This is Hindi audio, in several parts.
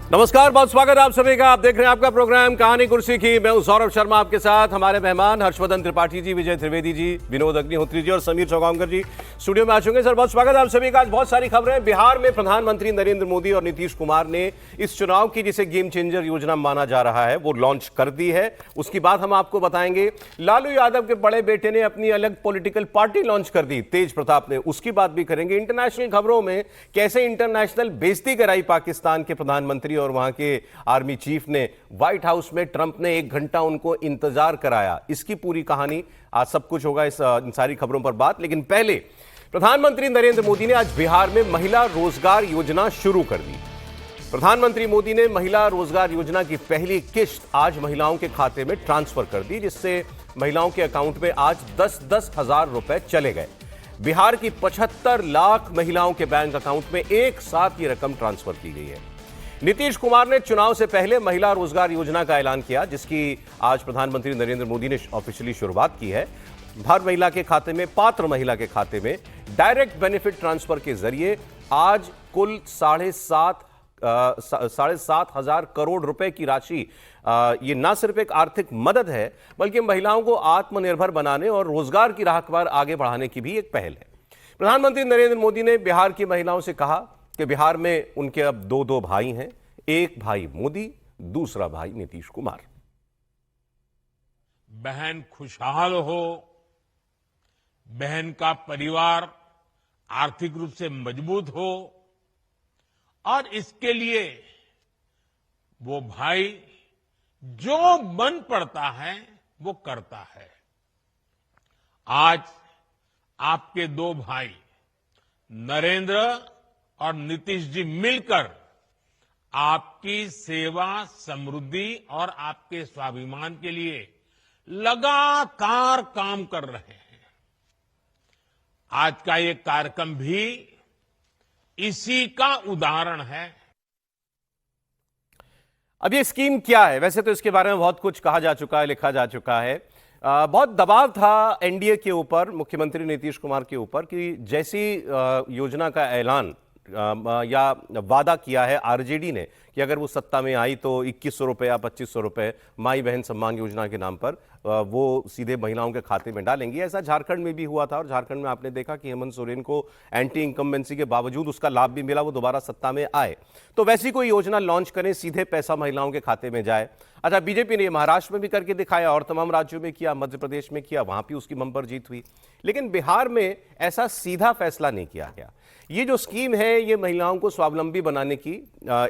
नमस्कार, बहुत स्वागत है आप सभी का। आप देख रहे हैं आपका प्रोग्राम कहानी कुर्सी की। मैं हूं सौरभ शर्मा, आपके साथ हमारे मेहमान हर्षवर्धन त्रिपाठी जी, विजय त्रिवेदी जी, विनोद अग्निहोत्री जी और समीर चौगांवकर जी स्टूडियो में आ चुके हैं। सर, बहुत स्वागत है आप सभी का। आज बहुत सारी खबरें। बिहार में प्रधानमंत्री नरेंद्र मोदी और नीतीश कुमार ने इस चुनाव की, जिसे गेम चेंजर योजना माना जा रहा है, वो लॉन्च कर दी है। उसकी बात हम आपको बताएंगे। लालू यादव के बड़े बेटे ने अपनी अलग पॉलिटिकल पार्टी लॉन्च कर दी, तेज प्रताप ने, उसकी बात भी करेंगे। इंटरनेशनल खबरों में कैसे इंटरनेशनल बेइज्जती कराई पाकिस्तान के प्रधानमंत्री और वहां के आर्मी चीफ ने। व्हाइट हाउस में ट्रंप ने 1 घंटा उनको इंतजार कराया। इसकी पूरी कहानी, आज सब कुछ होगा इन सारी खबरों पर बात। लेकिन पहले प्रधानमंत्री नरेंद्र मोदी ने आज बिहार में महिला रोजगार योजना शुरू कर दी। प्रधानमंत्री मोदी ने महिला रोजगार योजना की पहली किश्त आज महिलाओं के खाते में ट्रांसफर कर दी, जिससे महिलाओं के अकाउंट में आज 10-10 हजार रुपए चले गए। बिहार की 75 लाख महिलाओं के बैंक अकाउंट में एक साथ ये रकम ट्रांसफर की गई है। नीतीश कुमार ने चुनाव से पहले महिला रोजगार योजना का ऐलान किया, जिसकी आज प्रधानमंत्री नरेंद्र मोदी ने ऑफिशियली शुरुआत की है। हर महिला के खाते में, पात्र महिला के खाते में डायरेक्ट बेनिफिट ट्रांसफर के जरिए आज कुल 7.5 हजार करोड़ रुपए की राशि, ये ना सिर्फ एक आर्थिक मदद है, बल्कि महिलाओं को आत्मनिर्भर बनाने और रोजगार की राह पर आगे बढ़ाने की भी एक पहल है। प्रधानमंत्री नरेंद्र मोदी ने बिहार की महिलाओं से कहा कि बिहार में उनके अब दो भाई हैं, एक भाई मोदी, दूसरा भाई नीतीश कुमार। बहन खुशहाल हो, बहन का परिवार आर्थिक रूप से मजबूत हो, और इसके लिए वो भाई जो मन पड़ता है वो करता है। आज आपके 2 भाई नरेंद्र और नीतीश जी मिलकर आपकी सेवा, समृद्धि और आपके स्वाभिमान के लिए लगातार काम कर रहे हैं। आज का ये कार्यक्रम भी इसी का उदाहरण है। अब ये स्कीम क्या है? वैसे तो इसके बारे में बहुत कुछ कहा जा चुका है, लिखा जा चुका है। बहुत दबाव था एनडीए के ऊपर, मुख्यमंत्री नीतीश कुमार के ऊपर, कि जैसी योजना का ऐलान या वादा किया है आरजेडी ने कि अगर वो सत्ता में आई तो 2100 रुपए या 2500 रुपए माई बहन सम्मान योजना के नाम पर वो सीधे महिलाओं के खाते में डालेंगी। ऐसा झारखंड में भी हुआ था, और झारखंड में आपने देखा कि हेमंत सोरेन को एंटी इनकम्बेंसी के बावजूद उसका लाभ भी मिला, वो दोबारा सत्ता में आए। तो वैसी कोई योजना लॉन्च करें, सीधे पैसा महिलाओं के खाते में जाए। अच्छा, बीजेपी ने महाराष्ट्र में भी करके दिखाया और तमाम राज्यों में किया, मध्य प्रदेश में किया, वहां भी उसकी बंपर जीत हुई। लेकिन बिहार में ऐसा सीधा फैसला नहीं किया गया। ये जो स्कीम है, ये महिलाओं को स्वावलंबी बनाने की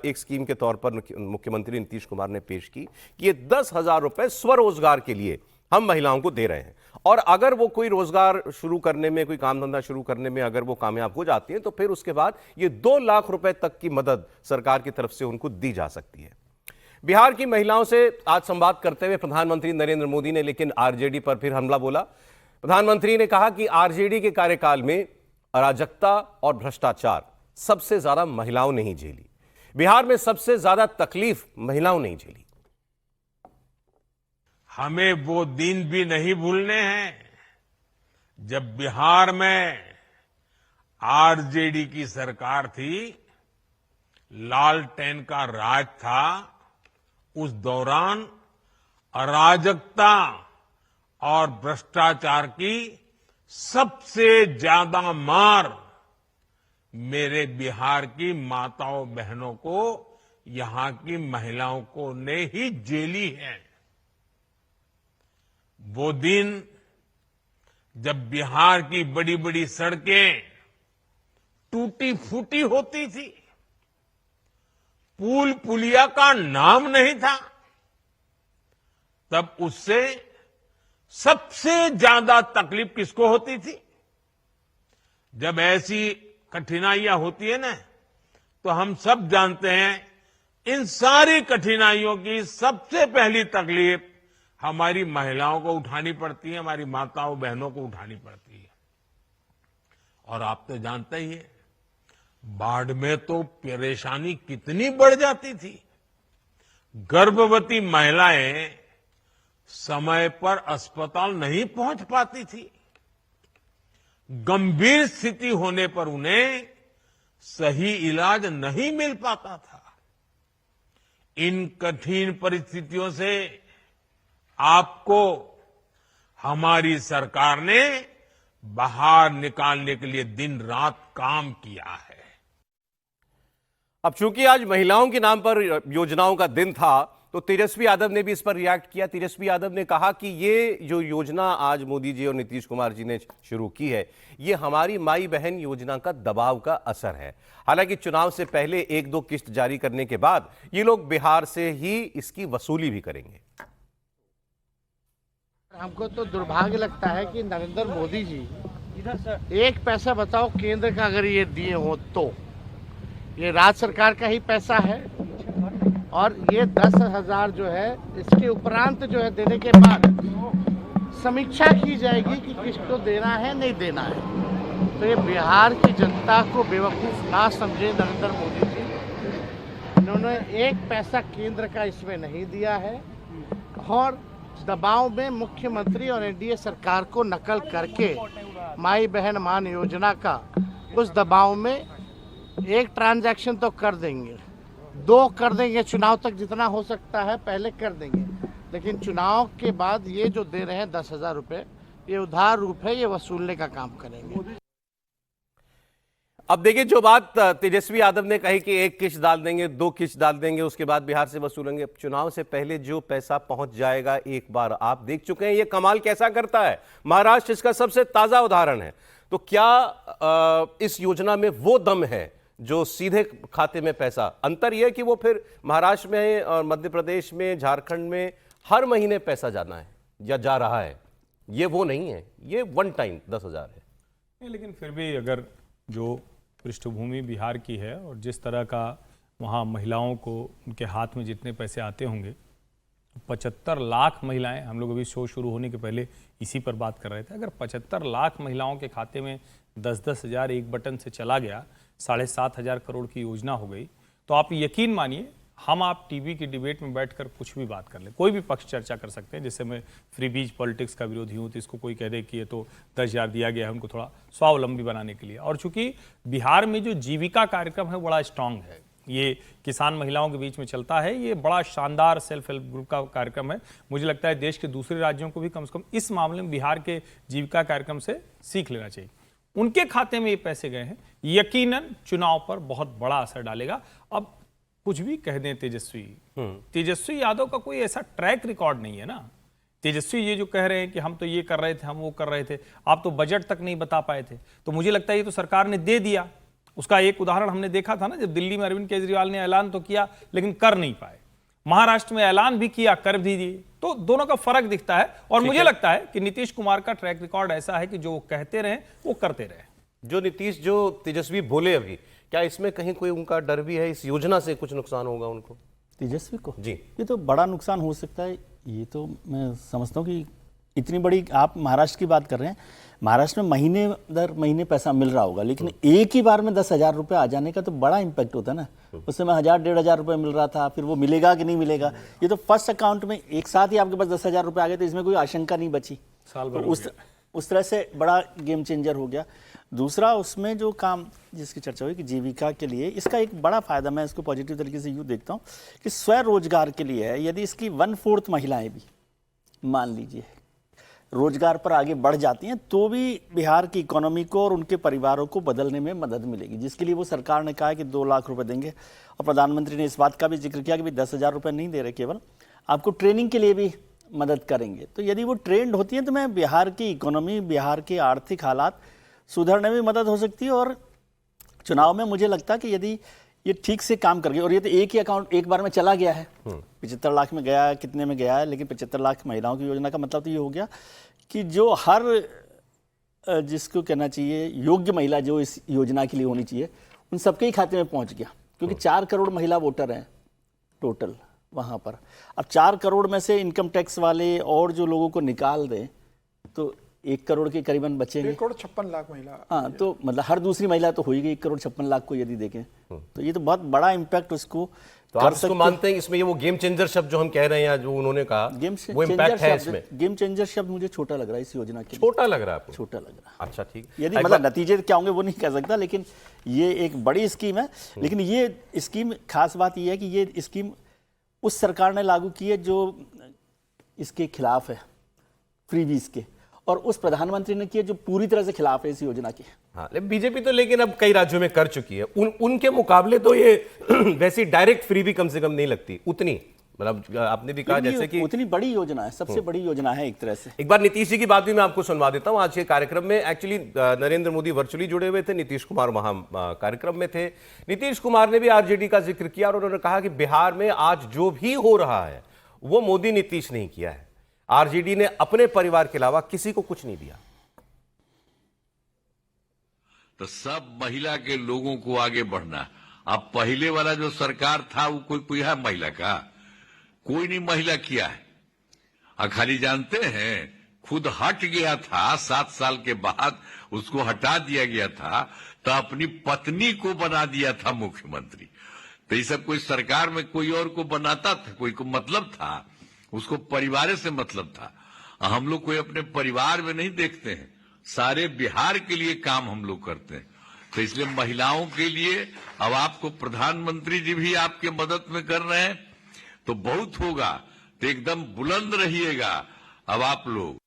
एक स्कीम के तौर पर मुख्यमंत्री नीतीश कुमार ने पेश की कि ये 10,000 रुपए स्वरोजगार के लिए हम महिलाओं को दे रहे हैं, और अगर वो कोई रोजगार शुरू करने में, कोई काम धंधा शुरू करने में अगर वो कामयाब हो जाती है, तो फिर उसके बाद ये 2 लाख रुपए तक की मदद सरकार की तरफ से उनको दी जा सकती है। बिहार की महिलाओं से आज संवाद करते हुए प्रधानमंत्री नरेंद्र मोदी ने लेकिन आरजेडी पर फिर हमला बोला। प्रधानमंत्री ने कहा कि आरजेडी के कार्यकाल में अराजकता और भ्रष्टाचार सबसे ज्यादा महिलाओं ने ही झेली। बिहार में सबसे ज्यादा तकलीफ महिलाओं ने ही झेली। हमें वो दिन भी नहीं भूलने हैं जब बिहार में आरजेडी की सरकार थी, लालटेन का राज था। उस दौरान अराजकता और भ्रष्टाचार की सबसे ज्यादा मार मेरे बिहार की माताओं बहनों को, यहां की महिलाओं को ने ही झेली है। वो दिन जब बिहार की बड़ी बड़ी सड़कें टूटी फूटी होती थी, पुल पुलिया का नाम नहीं था, तब उससे सबसे ज्यादा तकलीफ किसको होती थी? जब ऐसी कठिनाइयां होती है ना, तो हम सब जानते हैं, इन सारी कठिनाइयों की सबसे पहली तकलीफ हमारी महिलाओं को उठानी पड़ती है, हमारी माताओं बहनों को उठानी पड़ती है। और आप तो जानते ही हैं, बाढ़ में तो परेशानी कितनी बढ़ जाती थी। गर्भवती महिलाएं समय पर अस्पताल नहीं पहुंच पाती थी। गंभीर स्थिति होने पर उन्हें सही इलाज नहीं मिल पाता था। इन कठिन परिस्थितियों से आपको हमारी सरकार ने बाहर निकालने के लिए दिन रात काम किया है। अब चूंकि आज महिलाओं के नाम पर योजनाओं का दिन था, तो तेजस्वी यादव ने भी इस पर रिएक्ट किया। तेजस्वी यादव ने कहा कि ये जो योजना आज मोदी जी और नीतीश कुमार जी ने शुरू की है, ये हमारी माई बहन योजना का दबाव का असर है। हालांकि चुनाव से पहले 1-2 किस्त जारी करने के बाद ये लोग बिहार से ही इसकी वसूली भी करेंगे। हमको तो दुर्भाग्य लगता है कि नरेंद्र मोदी जी एक पैसा बताओ केंद्र का अगर ये दिए हो तो ये राज्य सरकार का ही पैसा है, और ये 10,000 जो है इसके उपरांत जो है देने के बाद समीक्षा की जाएगी कि किसको देना है नहीं देना है। तो ये बिहार की जनता को बेवकूफ़ ना समझे नरेंद्र मोदी जी, इन्होंने एक पैसा केंद्र का इसमें नहीं दिया है और दबाव में मुख्यमंत्री और एनडीए सरकार को नकल करके माई बहन मान योजना का उस दबाव में एक ट्रांजैक्शन तो कर देंगे, 2 कर देंगे, चुनाव तक जितना हो सकता है पहले कर देंगे, लेकिन चुनाव के बाद ये जो दे रहे हैं 10,000 रुपये, ये उधार रूप है, ये वसूलने का काम करेंगे। अब देखिए, जो बात तेजस्वी यादव ने कही कि 1 किस्त डाल देंगे, 2 किस्त डाल देंगे, उसके बाद बिहार से वसूलेंगे। चुनाव से पहले जो पैसा पहुंच जाएगा एक बार, आप देख चुके हैं ये कमाल कैसा करता है। महाराष्ट्र इसका सबसे ताजा उदाहरण है। तो क्या इस योजना में वो दम है जो सीधे खाते में पैसा, अंतर यह है कि वो फिर महाराष्ट्र में और मध्य प्रदेश में, झारखंड में हर महीने पैसा जाना है या जा रहा है, ये वो नहीं है, ये वन टाइम 10,000 है। लेकिन फिर भी अगर जो पृष्ठभूमि बिहार की है और जिस तरह का वहाँ महिलाओं को उनके हाथ में जितने पैसे आते होंगे, 75 लाख महिलाएं, हम लोग अभी शो शुरू होने के पहले इसी पर बात कर रहे थे, अगर 75 लाख महिलाओं के खाते में 10-10 हज़ार एक बटन से चला गया, 7,500 करोड़ की योजना हो गई, तो आप यकीन मानिए हम आप टीवी की डिबेट में बैठकर कुछ भी बात कर ले, कोई भी पक्ष चर्चा कर सकते हैं। जैसे मैं फ्री बीज पॉलिटिक्स का विरोधी हूँ, तो इसको कोई कह दे कि ये तो 10,000 दिया गया है उनको थोड़ा स्वावलंबी बनाने के लिए। और चूंकि बिहार में जो जीविका कार्यक्रम है बड़ा स्ट्रांग है, ये किसान महिलाओं के बीच में चलता है, ये बड़ा शानदार सेल्फ हेल्प ग्रुप का कार्यक्रम है। मुझे लगता है देश के दूसरे राज्यों को भी कम से कम इस मामले में बिहार के जीविका कार्यक्रम से सीख लेना चाहिए। उनके खाते में ये पैसे गए हैं, यकीनन चुनाव पर बहुत बड़ा असर डालेगा। अब कुछ भी कह दें तेजस्वी यादव का कोई ऐसा ट्रैक रिकॉर्ड नहीं है ना। तेजस्वी ये जो कह रहे हैं कि हम तो ये कर रहे थे, हम वो कर रहे थे, आप तो बजट तक नहीं बता पाए थे, तो मुझे लगता है ये तो सरकार ने दे दिया। उसका एक उदाहरण हमने देखा था ना, जब दिल्ली में अरविंद केजरीवाल ने ऐलान तो किया लेकिन कर नहीं पाए, महाराष्ट्र में ऐलान भी किया, कर भी दिए, तो दोनों का फर्क दिखता है। और मुझे लगता है कि नीतीश कुमार का ट्रैक रिकॉर्ड ऐसा है कि जो वो कहते रहे वो करते रहे। जो तेजस्वी बोले अभी, क्या इसमें कहीं कोई उनका डर भी है, इस योजना से कुछ नुकसान होगा उनको? तेजस्वी को जी, ये तो बड़ा नुकसान हो सकता है। ये तो मैं समझता हूँ कि इतनी बड़ी, आप महाराष्ट्र की बात कर रहे हैं, महाराष्ट्र में महीने दर महीने पैसा मिल रहा होगा, लेकिन एक ही बार में 10,000 रुपये आ जाने का तो बड़ा इम्पैक्ट होता है ना। उस समय 1,000-1,500 रुपये मिल रहा था, फिर वो मिलेगा कि नहीं मिलेगा। ये तो फर्स्ट अकाउंट में एक साथ ही आपके पास 10,000 रुपये आ गए, तो इसमें कोई आशंका नहीं बची। साल भर तो उस तरह से बड़ा गेम चेंजर हो गया। दूसरा, उसमें जो काम जिसकी चर्चा हुई कि जीविका के लिए, इसका एक बड़ा फायदा मैं इसको पॉजिटिव तरीके से यूँ देखता हूँ कि स्वरोजगार के लिए है। यदि इसकी 1/4 महिलाएं भी मान लीजिए रोजगार पर आगे बढ़ जाती हैं, तो भी बिहार की इकोनॉमी को और उनके परिवारों को बदलने में मदद मिलेगी, जिसके लिए वो सरकार ने कहा है कि 2 लाख रुपए देंगे। और प्रधानमंत्री ने इस बात का भी जिक्र किया कि भी 10,000 रुपये नहीं दे रहे, केवल आपको ट्रेनिंग के लिए भी मदद करेंगे। तो यदि वो ट्रेंड होती हैं तो मैं बिहार की इकोनॉमी, बिहार के आर्थिक हालात सुधरने में मदद हो सकती है। और चुनाव में मुझे लगता है कि यदि ये ठीक से काम कर गए, और ये तो एक ही अकाउंट एक बार में चला गया है, 75 लाख में गया है, कितने में गया है, लेकिन 75 लाख महिलाओं की योजना का मतलब तो ये हो गया कि जो हर जिसको कहना चाहिए योग्य महिला जो इस योजना के लिए होनी चाहिए, उन सबके ही खाते में पहुंच गया। क्योंकि 4 करोड़ महिला वोटर हैं टोटल वहाँ पर। अब 4 करोड़ में से इनकम टैक्स वाले और जो लोगों को निकाल दें तो 1 करोड़ के करीबन बचेंगे। 1,56,00,000 महिला। हाँ, तो मतलब हर दूसरी महिला तो हो ही गई 1,56,00,000 को यदि देखें, तो ये तो बहुत बड़ा इम्पैक्ट उसको तो आप इसको मानते हैं इसमें ये वो गेम चेंजर शब्द जो हम कह रहे हैं, जो उन्होंने कहा, वो इम्पैक्ट है इसमें? गेम चेंजर शब्द मुझे छोटा लग रहा है इस योजना के लिए। छोटा लग रहा है आपको? छोटा लग रहा है। अच्छा, ठीक। यदि मतलब नतीजे क्या होंगे वो नहीं कह सकता, लेकिन ये एक बड़ी स्कीम है। लेकिन ये स्कीम, खास बात ये है कि ये स्कीम उस सरकार ने लागू की है जो इसके खिलाफ है, फ्रीबीज के, और उस प्रधानमंत्री ने की है जो पूरी तरह से खिलाफ है इस योजना के। हाँ, बीजेपी तो लेकिन अब कई राज्यों में कर चुकी है। उनके मुकाबले तो ये वैसी डायरेक्ट फ्री भी कम से कम नहीं लगती उतनी, मतलब आपने भी कहा जैसे कि उतनी बड़ी योजना है, सबसे बड़ी योजना है एक तरह से। एक बार नीतीश जी की बात भी मैं आपको सुनवा देता हूं। आज के कार्यक्रम में एक्चुअली नरेंद्र मोदी वर्चुअली जुड़े हुए थे, नीतीश कुमार वहां कार्यक्रम में थे। नीतीश कुमार ने भी आरजेडी का जिक्र किया और उन्होंने कहा कि बिहार में आज जो भी हो रहा है वो मोदी नीतीश नहीं किया है, आरजेडी ने अपने परिवार के अलावा किसी को कुछ नहीं दिया। तो सब महिला के लोगों को आगे बढ़ना। अब पहले वाला जो सरकार था वो कोई है महिला का? कोई नहीं महिला किया है। खाली जानते हैं खुद हट गया था, 7 साल के बाद उसको हटा दिया गया था, तो अपनी पत्नी को बना दिया था मुख्यमंत्री। तो ये सब कोई सरकार में कोई और को बनाता था, कोई को मतलब था, उसको परिवार से मतलब था। हम लोग कोई अपने परिवार में नहीं देखते हैं, सारे बिहार के लिए काम हम लोग करते हैं। तो इसलिए महिलाओं के लिए अब आपको प्रधानमंत्री जी भी आपके मदद में कर रहे हैं, तो बहुत होगा, तो एकदम बुलंद रहिएगा अब आप लोग।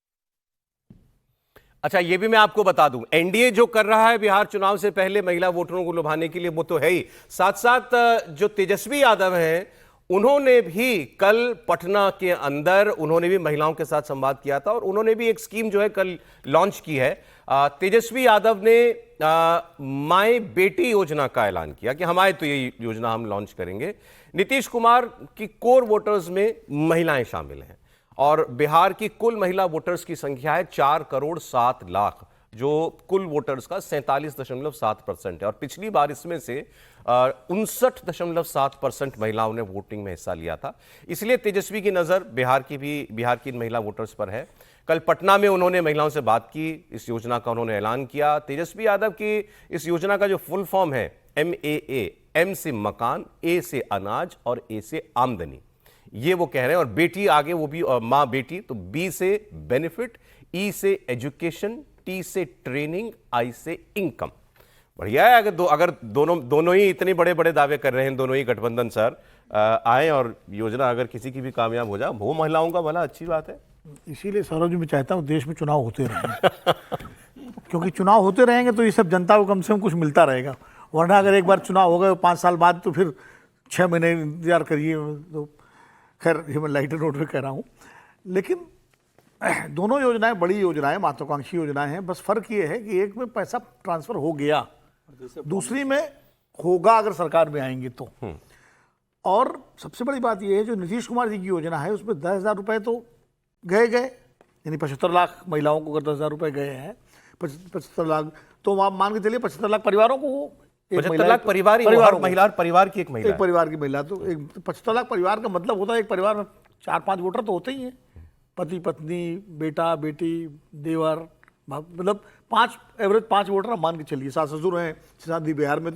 अच्छा, ये भी मैं आपको बता दूं, एनडीए जो कर रहा है बिहार चुनाव से पहले महिला वोटरों को लुभाने के लिए वो तो है ही, साथ साथ जो तेजस्वी यादव हैं उन्होंने भी कल पटना के अंदर उन्होंने भी महिलाओं के साथ संवाद किया था और उन्होंने भी एक स्कीम जो है कल लॉन्च की है। तेजस्वी यादव ने माय बेटी योजना का ऐलान किया कि हमारे तो ये योजना हम लॉन्च करेंगे। नीतीश कुमार की कोर वोटर्स में महिलाएं शामिल हैं और बिहार की कुल महिला वोटर्स की संख्या है 4,07,00,000, जो कुल वोटर्स का 47.7% है और पिछली बार इसमें से 59.7% महिलाओं ने वोटिंग में हिस्सा लिया था। इसलिए तेजस्वी की नज़र बिहार की महिला वोटर्स पर है। कल पटना में उन्होंने महिलाओं से बात की, इस योजना का उन्होंने ऐलान किया। तेजस्वी यादव की इस योजना का जो फुल फॉर्म है MAA, M से मकान, A से अनाज और A से आमदनी, ये वो कह रहे हैं। और बेटी आगे वो भी माँ बेटी, तो B से बेनिफिट, E से एजुकेशन, T से ट्रेनिंग, I से इनकम। बढ़िया है। अगर दोनों ही इतने बड़े बड़े दावे कर रहे हैं, दोनों ही गठबंधन सर आए और योजना अगर किसी की भी कामयाब हो जाए, वो महिलाओं का भला अच्छी बात है। इसीलिए सौरभ जी मैं चाहता हूँ देश में चुनाव होते रहें क्योंकि चुनाव होते रहेंगे तो ये सब जनता को कम से कम कुछ मिलता रहेगा। वरना अगर एक बार चुनाव हो गए 5 साल बाद तो फिर 6 महीने इंतजार करिए। तो खैर ये मैं लाइटर नोट पे कह रहा हूँ, लेकिन दोनों योजनाएं बड़ी योजनाएं, महत्वाकांक्षी योजनाएं हैं। बस फर्क ये है कि एक में पैसा ट्रांसफर हो गया, दूसरी में होगा अगर सरकार में आएंगे तो। और सबसे बड़ी बात यह है जो नीतीश कुमार जी की योजना है उसमें 10,000 रुपये तो गए, यानी 75 लाख महिलाओं को अगर 10,000 रुपये गए हैं, 75 लाख, तो आप मान के चलिए 75 लाख परिवारों को, 75 लाख परिवार की एक महिला, तो एक 75 लाख परिवार का मतलब होता है एक परिवार में 4-5 वोटर तो होते ही हैं, पति पत्नी, बेटा बेटी, देवर, मतलब 5 एवरेज 5 वोटर मान के चलिए। सास ससुर हैं शादी बिहार में,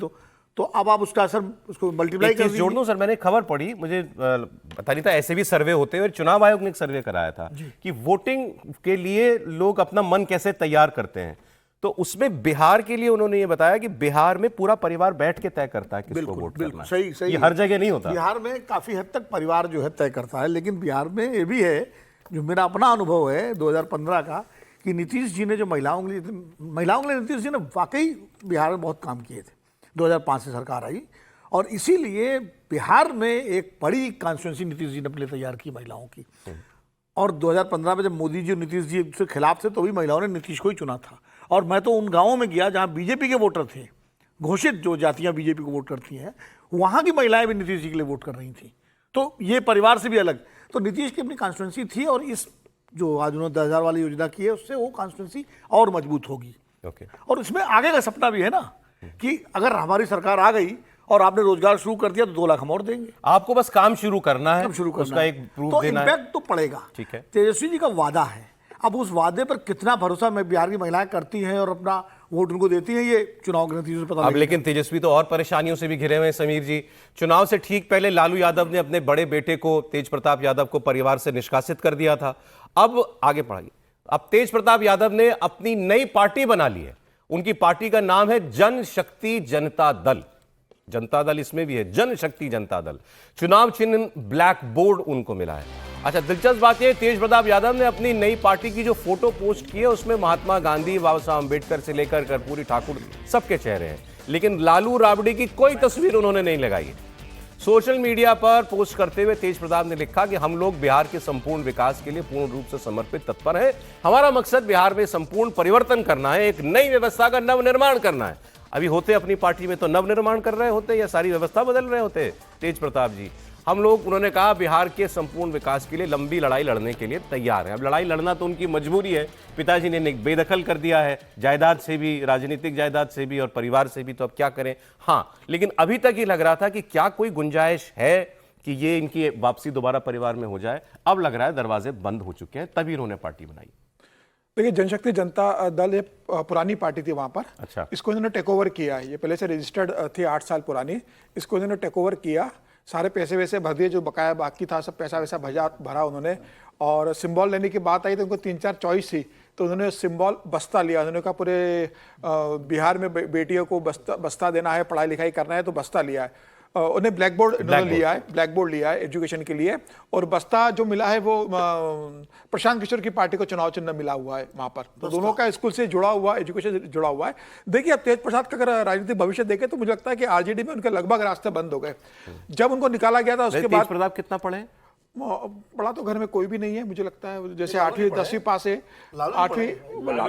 तो अब आप उसका असर उसको मल्टीप्लाई कर जोड़ दो सर। मैंने खबर पढ़ी, मुझे पता नहीं था ऐसे भी सर्वे होते हैं, और चुनाव आयोग ने एक सर्वे कराया था कि वोटिंग के लिए लोग अपना मन कैसे तैयार करते हैं, तो उसमें बिहार के लिए उन्होंने ये बताया कि बिहार में पूरा परिवार बैठ के तय करता है किसको वोट करना है। सही ये हर जगह नहीं होता। बिहार में काफी हद तक परिवार जो है तय करता है, लेकिन बिहार में ये भी है जो मेरा अपना अनुभव है 2015 का कि नीतीश जी ने जो महिलाओं के लिए नीतीश जी ने वाकई बिहार में बहुत काम किए थे। 2005 से सरकार आई और इसीलिए बिहार में एक बड़ी कॉन्स्टिट्यूंसी नीतीश जी ने अपने लिए तैयार की महिलाओं की। और 2015 में जब मोदी जी और नीतीश जी से खिलाफ थे तो भी महिलाओं ने नीतीश को ही चुना था। और मैं तो उन गाँवों में गया जहाँ बीजेपी के वोटर थे, घोषित जो जातियाँ बीजेपी को वोट करती हैं, वहाँ की महिलाएं भी नीतीश जी के लिए वोट कर रही थी। तो ये परिवार से भी अलग, तो नीतीश की अपनी कॉन्स्टिट्यूंसी थी और इस जो आज उन्होंने 10,000 वाली योजना की है उससे वो कॉन्स्टिट्यूंसी और मजबूत होगी। और इसमें आगे का सपना भी है ना कि अगर हमारी सरकार आ गई और आपने रोजगार शुरू कर दिया तो 2 लाख हम और देंगे। आपको बस काम शुरू करना है, उसका एक प्रूफ तो देना है, इम्पैक्ट तो पड़ेगा। ठीक है, तेजस्वी जी का वादा है, अब उस वादे पर कितना भरोसा में बिहार की महिलाएं करती हैं और अपना वोट उनको देती हैं, ये चुनाव के नतीजे से पता अब। लेकिन तेजस्वी तो और परेशानियों से भी घिरे हुए हैं समीर जी। चुनाव से ठीक पहले लालू यादव ने अपने बड़े बेटे को, तेज प्रताप यादव को, परिवार से निष्कासित कर दिया था। अब आगे पढ़ाइए। अब तेज प्रताप यादव ने अपनी नई पार्टी बना ली है, उनकी पार्टी का नाम है जन शक्ति जनता दल। जनता दल इसमें भी है, जनशक्ति जनता दल। चुनाव चिन्ह ब्लैक बोर्ड उनको मिला है। अच्छा, दिलचस्प बात यह, तेज प्रताप यादव ने अपनी नई पार्टी की जो फोटो पोस्ट की है उसमें महात्मा गांधी, बाबा साहब अम्बेडकर से लेकर कर्पूरी ठाकुर सबके चेहरे हैं, लेकिन लालू राबड़ी की कोई तस्वीर उन्होंने नहीं लगाई है। सोशल मीडिया पर पोस्ट करते हुए तेज प्रताप ने लिखा कि हम लोग बिहार के संपूर्ण विकास के लिए पूर्ण रूप से समर्पित तत्पर हैं। हमारा मकसद बिहार में संपूर्ण परिवर्तन करना है, एक नई व्यवस्था का नवनिर्माण करना है। अभी होते अपनी पार्टी में तो नवनिर्माण कर रहे होते या सारी व्यवस्था बदल रहे होते तेज प्रताप जी। हम लोग, उन्होंने कहा, बिहार के संपूर्ण विकास के लिए लंबी लड़ाई लड़ने के लिए तैयार हैं। अब लड़ाई लड़ना तो उनकी मजबूरी है, पिताजी ने बेदखल कर दिया है जायदाद से भी, राजनीतिक जायदाद से भी और परिवार से भी, तो अब क्या करें। हाँ, लेकिन अभी तक ये लग रहा था कि क्या कोई गुंजाइश है कि ये इनकी वापसी दोबारा परिवार में हो जाए। अब लग रहा है दरवाजे बंद हो चुके हैं, तभी उन्होंने पार्टी बनाई। देखिए, जनशक्ति जनता दल ये पुरानी पार्टी थी वहाँ पर। अच्छा। इसको इन्होंने टेक ओवर किया है, ये पहले से रजिस्टर्ड थी 8 साल पुरानी। इसको इन्होंने टेक ओवर किया, सारे पैसे वैसे भर दिए, जो बकाया बाकी था सब पैसा वैसा भरा उन्होंने। और सिंबल लेने की बात आई तो उनको 3-4 चॉइस थी, तो उन्होंने सिंबल बस्ता लिया। उन्होंने कहा पूरे बिहार में बेटियों को बस्ता देना है, पढ़ाई लिखाई करना है, तो बस्ता लिया है। उन्हें ब्लैक बोर्ड लिया है, ब्लैक बोर्ड लिया है एजुकेशन के लिए। और बस्ता जो मिला है वो प्रशांत किशोर की पार्टी को चुनाव चिन्ह मिला हुआ है वहां पर, तो दोनों का स्कूल से जुड़ा हुआ, एजुकेशन से जुड़ा हुआ है। देखिए, अब तेज प्रसाद का अगर राजनीतिक भविष्य देखें तो मुझे लगता है कि आरजेडी में उनके लगभग रास्ते बंद हो गए। जब उनको निकाला गया था उसके बाद, प्रताप कितना पढ़े? पढ़ा तो घर में कोई भी नहीं है, मुझे लगता है जैसे 8वीं 10वीं पास है, 8वीं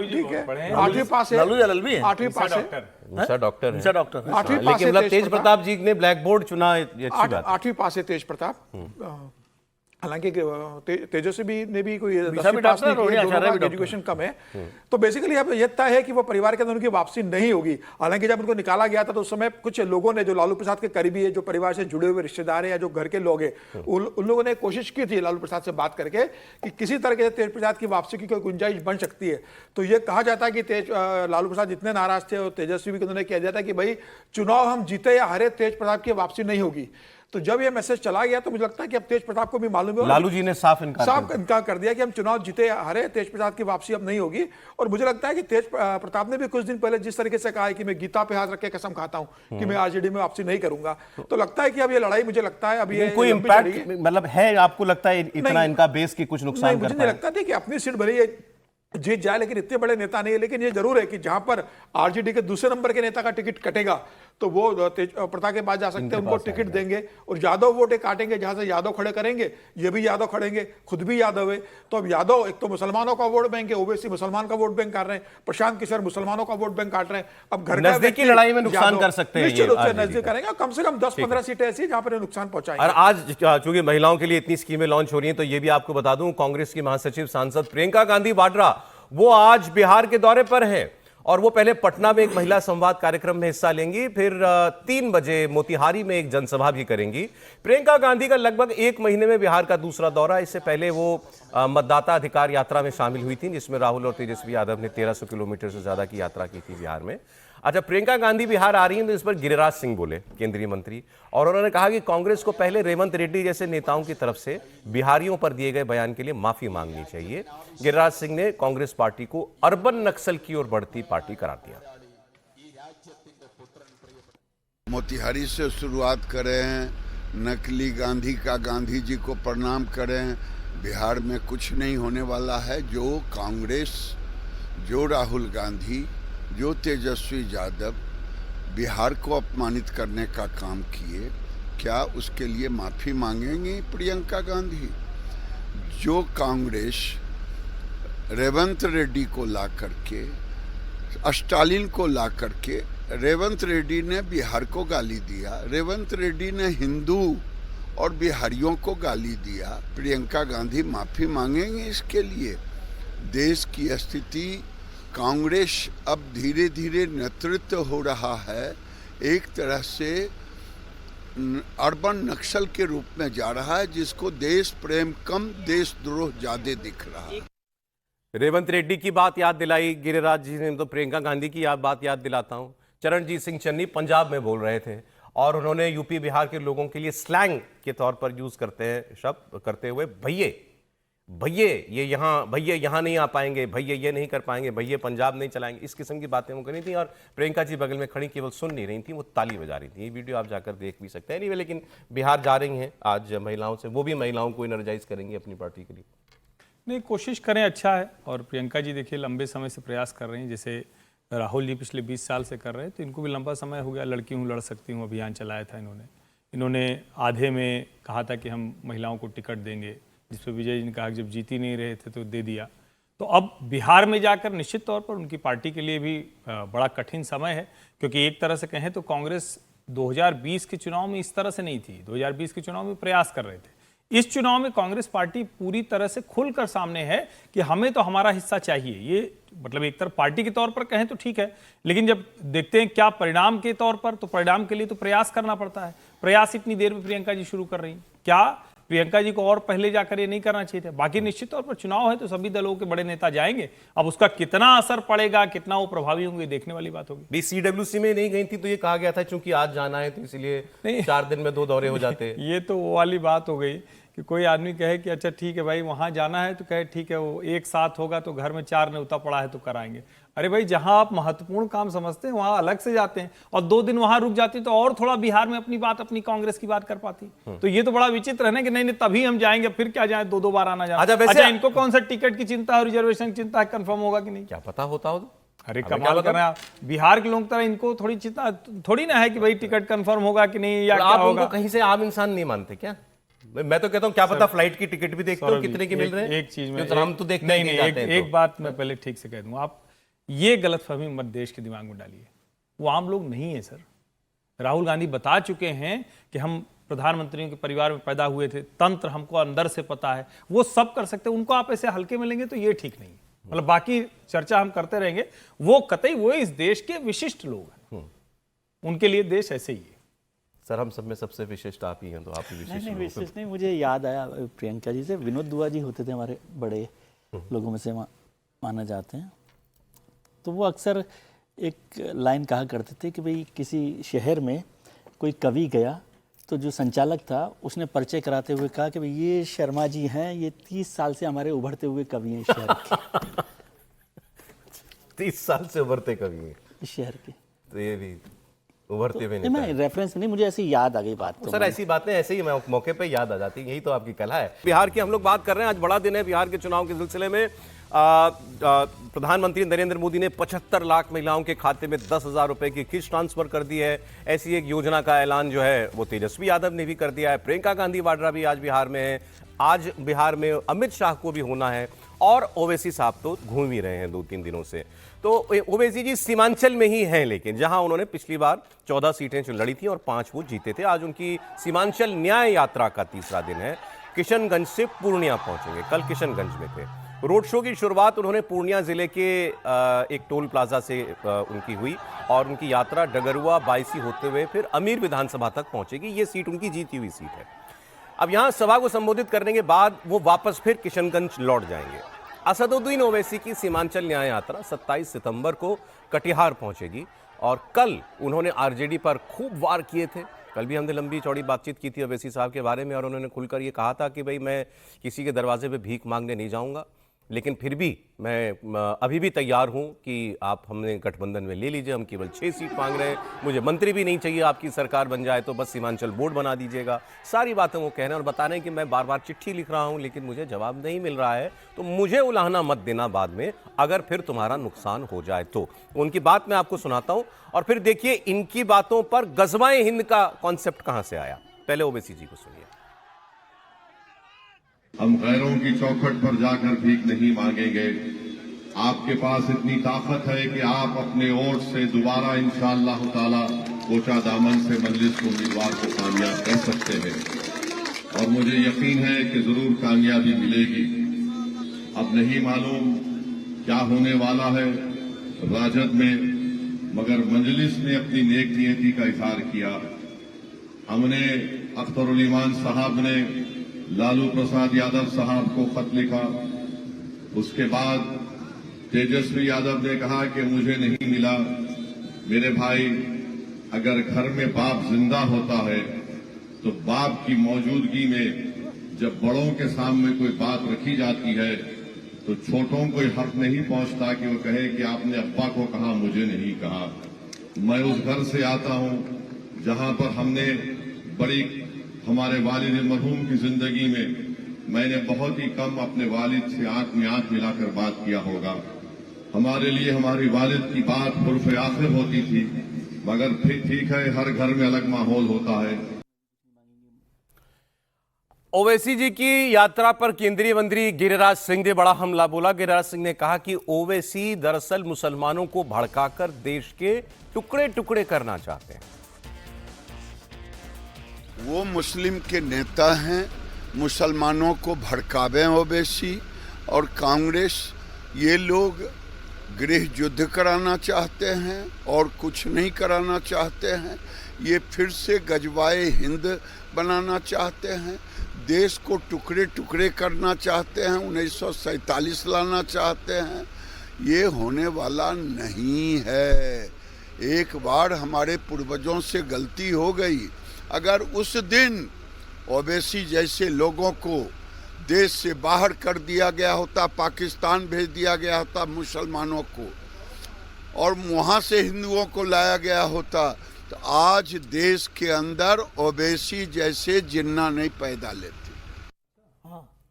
ठीक है, 8वीं पास है, 8वीं पास है, डॉक्टर है, 8वीं पास लेकिन है तेज प्रताप जी ने ब्लैक बोर्ड चुना, ये अच्छी बात है। 8वीं पास है तेज प्रताप। हालांकि तेजस्वी ने भी कोई 10वीं पास नहीं की है, दोनों का एजुकेशन कम है। तो बेसिकली अब ये तय है कि वो परिवार के अंदर उनकी वापसी नहीं होगी। हालांकि जब उनको निकाला गया था तो उस समय कुछ लोगों ने, जो लालू प्रसाद के करीबी है, जो परिवार से जुड़े हुए रिश्तेदार हैं या जो घर के लोग हैं, उन लोगों ने कोशिश की थी लालू प्रसाद से बात करके कि किसी तरह से तेज प्रसाद की वापसी की कोई गुंजाइश बन सकती है। तो ये कहा जाता है कि लालू प्रसाद जितने नाराज थे और तेजस्वी भी उन्होंने कह दिया था कि भाई चुनाव हम जीते या हारे, तेज प्रताप की वापसी नहीं होगी। तो जब ये मैसेज चला गया तो मुझे लगता है कि अब तेज प्रताप को भी मालूम है, लालू जी ने साफ इनकार कर दिया कि हम चुनाव जीते हारे, तेज प्रताप की वापसी अब नहीं होगी। और मुझे लगता है कि तेज प्रताप ने भी कुछ दिन पहले जिस तरीके से कहा है कि मैं गीता पे हाथ रख के कसम खाता हूं कि मैं आरजेडी में वापसी नहीं करूंगा, तो लगता है कि अब ये लड़ाई, मुझे लगता है अब ये कोई इंपैक्ट मतलब है, आपको लगता है इतना इनका बेस की कुछ नुकसान नहीं, मुझे नहीं लगता था कि अपनी सीट भले ये जीत जाए, लेकिन इतने बड़े नेता नहीं है। लेकिन ये जरूर है कि जहां पर आरजेडी के दूसरे नंबर के नेता का टिकट कटेगा तो वो तेज प्रताप के पास जा सकते हैं, उनको टिकट देंगे और यादव वोट काटेंगे, जहां से यादव खड़े करेंगे, ये भी यादव खड़ेंगे, खुद भी यादव है। तो अब यादव एक तो मुसलमानों का वोट बैंक है, ओबीसी मुसलमान का वोट बैंक काट रहे हैं, प्रशांत किशोर मुसलमानों का वोट बैंक काट रहे हैं। अब घर का नजदीकी लड़ाई में नुकसान कर सकते हैं, निश्चित रूप से नजदीक करेंगे, कम से कम 10-15 सीटें ऐसी जहां पर नुकसान पहुंचाएंगे। और आज चूंकि महिलाओं के लिए इतनी स्कीमें लॉन्च हो रही हैं, तो ये भी आपको बता दूं, कांग्रेस की महासचिव सांसद प्रियंका गांधी वाड्रा वो आज बिहार के दौरे पर हैं और वो पहले पटना में एक महिला संवाद कार्यक्रम में हिस्सा लेंगी, फिर 3 बजे मोतिहारी में एक जनसभा भी करेंगी। प्रियंका गांधी का लगभग 1 महीने में बिहार का दूसरा दौरा। इससे पहले वो मतदाता अधिकार यात्रा में शामिल हुई थी, जिसमें राहुल और तेजस्वी यादव ने 1300 किलोमीटर से ज्यादा की यात्रा की थी बिहार में। अच्छा, प्रियंका गांधी बिहार आ रही हैं तो इस पर गिरिराज सिंह बोले, केंद्रीय मंत्री, और उन्होंने कहा कि कांग्रेस को पहले रेवंत रेड्डी जैसे नेताओं की तरफ से बिहारियों पर दिए गए बयान के लिए माफी मांगनी चाहिए। गिरिराज सिंह ने कांग्रेस पार्टी को अर्बन नक्सल की ओर बढ़ती पार्टी करार दिया। मोतिहारी से शुरुआत करें, नकली गांधी का गांधी जी को प्रणाम करें। बिहार में कुछ नहीं होने वाला है। जो कांग्रेस, जो राहुल गांधी, जो तेजस्वी यादव बिहार को अपमानित करने का काम किए, क्या उसके लिए माफी मांगेंगी प्रियंका गांधी? जो कांग्रेस रेवंत रेड्डी को ला करके, स्टालिन को ला करके, रेवंत रेड्डी ने बिहार को गाली दिया, रेवंत रेड्डी ने हिंदू और बिहारियों को गाली दिया, प्रियंका गांधी माफी मांगेंगे इसके लिए? देश की स्थिति, कांग्रेस अब धीरे धीरे नेतृत्व हो रहा है, एक तरह से अर्बन नक्सल के रूप में जा रहा है, जिसको देश प्रेम कम देशद्रोह ज्यादा दिख रहा है। रेवंत रेड्डी की बात याद दिलाई गिरिराज जी ने, तो प्रियंका गांधी की बात याद दिलाता हूं। चरणजीत सिंह चन्नी पंजाब में बोल रहे थे और उन्होंने यूपी बिहार के लोगों के लिए स्लैंग के तौर पर यूज करते हैं शब्द करते हुए भैये, भैये यहाँ नहीं आ पाएंगे, भैये ये नहीं कर पाएंगे, भैये पंजाब नहीं चलाएंगे, इस किस्म की बातें वो करी थी। और प्रियंका जी बगल में खड़ी केवल सुन नहीं रही थी, वो ताली बजा रही थी। ये वीडियो आप जाकर देख भी सकते हैं। एनीवे, लेकिन बिहार जा रही हैं आज महिलाओं से, वो भी महिलाओं को एनर्जाइज करेंगी अपनी पार्टी के लिए। नहीं, कोशिश करें, अच्छा है। और प्रियंका जी देखिए लंबे समय से प्रयास कर रही हैं, जैसे राहुल जी पिछले 20 साल से कर रहे हैं, तो इनको भी लंबा समय हो गया। लड़की हूँ लड़ सकती हूँ अभियान चलाया था इन्होंने आधे में कहा था कि हम महिलाओं को टिकट देंगे, जिस पर विजय जी ने कहा कि जब जीत ही नहीं रहे थे तो दे दिया। तो अब बिहार में जाकर निश्चित तौर पर उनकी पार्टी के लिए भी बड़ा कठिन समय है, क्योंकि एक तरह से कहें तो कांग्रेस 2020 के चुनाव में इस तरह से नहीं थी। 2020 के चुनाव में प्रयास कर रहे थे। इस चुनाव में कांग्रेस पार्टी पूरी तरह से खुलकर सामने है कि हमें तो हमारा हिस्सा चाहिए। ये मतलब एक तरफ पार्टी के तौर पर कहें तो ठीक है, लेकिन जब देखते हैं क्या परिणाम के तौर पर, तो परिणाम के लिए तो प्रयास करना पड़ता है। प्रयास इतनी देर में प्रियंका जी शुरू कर रही हैं, क्या प्रियंका जी को और पहले जाकर ये नहीं करना चाहिए था? बाकी निश्चित तौर पर चुनाव है तो सभी दलों के बड़े नेता जाएंगे, अब उसका कितना असर पड़ेगा, कितना वो प्रभावी होंगे, देखने वाली बात होगी। CWC में नहीं गई थी तो ये कहा गया था चूंकि आज जाना है तो इसलिए 4 दिन में 2 दौरे हो जाते। ये तो वो वाली बात हो गई कि कोई आदमी कहे कि अच्छा ठीक है भाई वहाँ जाना है, तो कहे ठीक है वो एक साथ होगा तो घर में 4 न्योता पड़ा है तो कराएंगे। अरे भाई जहाँ आप महत्वपूर्ण काम समझते हैं वहाँ अलग से जाते हैं, और 2 दिन वहाँ रुक जाती तो और थोड़ा बिहार में अपनी कांग्रेस की बात कर पाती। तो ये तो बड़ा विचित्र है ना कि नहीं तभी हम जाएंगे, फिर क्या जाए 2 बार आना जाना। अच्छा इनको कौन सा टिकट की चिंता है, रिजर्वेशन की चिंता है, कंफर्म होगा कि नहीं, क्या पता होता हो। अरे कमाल कर रहे हैं बिहार के लोग, तरह इनको थोड़ी चिंता थोड़ी ना है कि भाई टिकट कंफर्म होगा कि नहीं या क्या होगा। कहीं से आम इंसान नहीं मानते क्या? मैं तो कहता हूं क्या पता फ्लाइट की टिकट भी देखते हो कितने की मिल रहे हैं। एक चीज में हम तो देखते नहीं, एक बात मैं पहले ठीक से कह दूं, आप ये गलतफहमी मत देश के दिमाग में डालिए, वो आम लोग नहीं है सर। राहुल गांधी बता चुके हैं कि हम प्रधानमंत्रियों के परिवार में पैदा हुए थे, तंत्र हमको अंदर से पता है, वो सब कर सकते हैं। उनको आप ऐसे हल्के में लेंगे तो ये ठीक नहीं। मतलब बाकी चर्चा हम करते रहेंगे, वो कतई वो इस देश के विशिष्ट लोग हैं, उनके लिए देश ऐसे ही है। सर हम सब में सबसे विशिष्ट आप ही हैं, तो आप ही विशिष्ट नहीं। मुझे याद आया प्रियंका जी से, विनोद दुआ जी होते थे हमारे बड़े लोगों में से माना जाते हैं, तो वो अक्सर एक लाइन कहा करते थे कि भाई किसी शहर में कोई कवि गया तो जो संचालक था उसने परिचय कराते हुए कहा कि भाई ये शर्मा जी हैं, ये 30 साल से हमारे उभरते हुए कवि हैं इस शहर के। 30 साल से उभरते कवि हैं इस शहर के, तो ये भी उभरते हुए नहीं, मैं रेफरेंस नहीं, मुझे ऐसी याद आ गई बात। तो सर ऐसी बातें ऐसे ही मौके पे याद आ जाती है, यही तो आपकी कला है। बिहार की हम लोग बात कर रहे हैं, आज बड़ा दिन है बिहार के चुनाव के सिलसिले में। प्रधानमंत्री नरेंद्र मोदी ने 75 लाख महिलाओं के खाते में 10,000 रुपए की किस्त ट्रांसफर कर दी है। ऐसी एक योजना का ऐलान जो है वो तेजस्वी यादव ने भी कर दिया है। प्रियंका गांधी वाड्रा भी आज बिहार में है। आज बिहार में अमित शाह को भी होना है, और ओवैसी साहब तो घूम ही रहे हैं 2-3 दिनों से। तो ओवैसी जी सीमांचल में ही हैं, लेकिन जहां उन्होंने पिछली बार 14 सीटें जो लड़ी थी और 5 वो जीते थे। आज उनकी सीमांचल न्याय यात्रा का 3रा दिन है। किशनगंज से पूर्णिया पहुंचेंगे, कल किशनगंज में थे। रोड शो की शुरुआत उन्होंने पूर्णिया जिले के एक टोल प्लाजा से उनकी हुई, और उनकी यात्रा डगरुआ बायसी होते हुए फिर अमीर विधानसभा तक पहुंचेगी। ये सीट उनकी जीती हुई सीट है। अब यहां सभा को संबोधित करने के बाद वो वापस फिर किशनगंज लौट जाएंगे। असदुद्दीन ओवैसी की सीमांचल न्याय यात्रा 27 सितंबर को कटिहार पहुंचेगी, और कल उन्होंने आरजेडी पर खूब वार किए थे। कल भी हमने लंबी चौड़ी बातचीत की थी ओवैसी साहब के बारे में, और उन्होंने खुलकर ये कहा था कि भाई मैं किसी के दरवाजे पे भीख मांगने नहीं जाऊंगा, लेकिन फिर भी मैं अभी भी तैयार हूं कि आप हमने गठबंधन में ले लीजिए, हम केवल 6 सीट मांग रहे हैं, मुझे मंत्री भी नहीं चाहिए, आपकी सरकार बन जाए तो बस सीमांचल बोर्ड बना दीजिएगा। सारी बातें वो कह रहे हैं और बता रहे हैं कि मैं बार बार चिट्ठी लिख रहा हूं लेकिन मुझे जवाब नहीं मिल रहा है, तो मुझे उलाहना मत देना बाद में, अगर फिर तुम्हारा नुकसान हो जाए तो। उनकी बात मैं आपको सुनाता हूं, और फिर देखिए इनकी बातों पर गजवाए हिंद का कॉन्सेप्ट कहां से आया। पहले ओवैसी जी को सुनिए। हम गैरों की चौखट पर जाकर भीख नहीं मांगेंगे। आपके पास इतनी ताकत है कि आप अपने वोट से दोबारा इंशाअल्लाह ताला कोचा दामन से मजलिस को उम्मीदवार को कामयाब कर सकते हैं, और मुझे यकीन है कि जरूर कामयाबी मिलेगी। अब नहीं मालूम क्या होने वाला है राजद में, मगर मजलिस ने अपनी नेक नियति का इजहार किया। हमने अख्तरुल ईमान साहब ने लालू प्रसाद यादव साहब को खत लिखा, उसके बाद तेजस्वी यादव ने कहा कि मुझे नहीं मिला। मेरे भाई, अगर घर में बाप जिंदा होता है तो बाप की मौजूदगी में जब बड़ों के सामने कोई बात रखी जाती है तो छोटों को हक नहीं पहुंचता कि वो कहे कि आपने अब्बा को कहा, मुझे नहीं कहा। मैं उस घर से आता हूं जहां पर हमने बड़ी हमारे वालिद मरहूम की जिंदगी में मैंने बहुत ही कम अपने वालिद से आंख में आंख मिलाकर बात किया होगा। हमारे लिए हमारी वालिद की बात उर्फ आखिर होती थी, मगर फिर ठीक है, हर घर में अलग माहौल होता है। ओवैसी जी की यात्रा पर केंद्रीय मंत्री गिरिराज सिंह ने बड़ा हमला बोला। गिरिराज सिंह ने कहा कि ओवैसी दरअसल मुसलमानों को भड़काकर देश के टुकड़े टुकड़े करना चाहते हैं। वो मुस्लिम के नेता हैं, मुसलमानों को भड़कावे ओवैसी और कांग्रेस, ये लोग गृह युद्ध कराना चाहते हैं और कुछ नहीं कराना चाहते हैं। ये फिर से गजवाए हिंद बनाना चाहते हैं, देश को टुकड़े टुकड़े करना चाहते हैं, 1947 लाना चाहते हैं। ये होने वाला नहीं है। एक बार हमारे पूर्वजों से गलती हो गई। अगर उस दिन ओवैसी जैसे लोगों को देश से बाहर कर दिया गया होता, पाकिस्तान भेज दिया गया होता मुसलमानों को, और वहाँ से हिंदुओं को लाया गया होता, तो आज देश के अंदर ओवैसी जैसे जिन्ना नहीं पैदा लेते।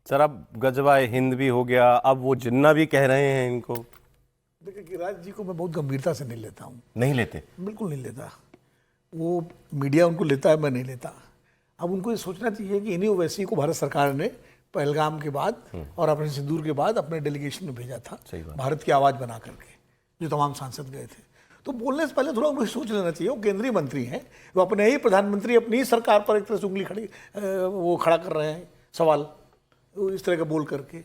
सर, अब गजवाए हिंद भी हो गया, अब वो जिन्ना भी कह रहे हैं इनको। देखिए, गिरिराज जी को मैं बहुत गंभीरता से नहीं लेता हूँ। नहीं लेते? बिल्कुल नहीं लेता। वो मीडिया उनको लेता है, मैं नहीं लेता। अब उनको ये सोचना चाहिए कि इन्हीं ओवैसी को भारत सरकार ने पहलगाम के बाद और अपने सिंदूर के बाद अपने डेलीगेशन में भेजा था, भारत की आवाज़ बना करके, जो तमाम सांसद गए थे। तो बोलने से पहले थोड़ा उनको सोच लेना चाहिए। वो केंद्रीय मंत्री हैं, वो अपने ही प्रधानमंत्री अपनी ही सरकार पर एक तरह से उंगली वो खड़ा कर रहे हैं, सवाल इस तरह का बोल करके।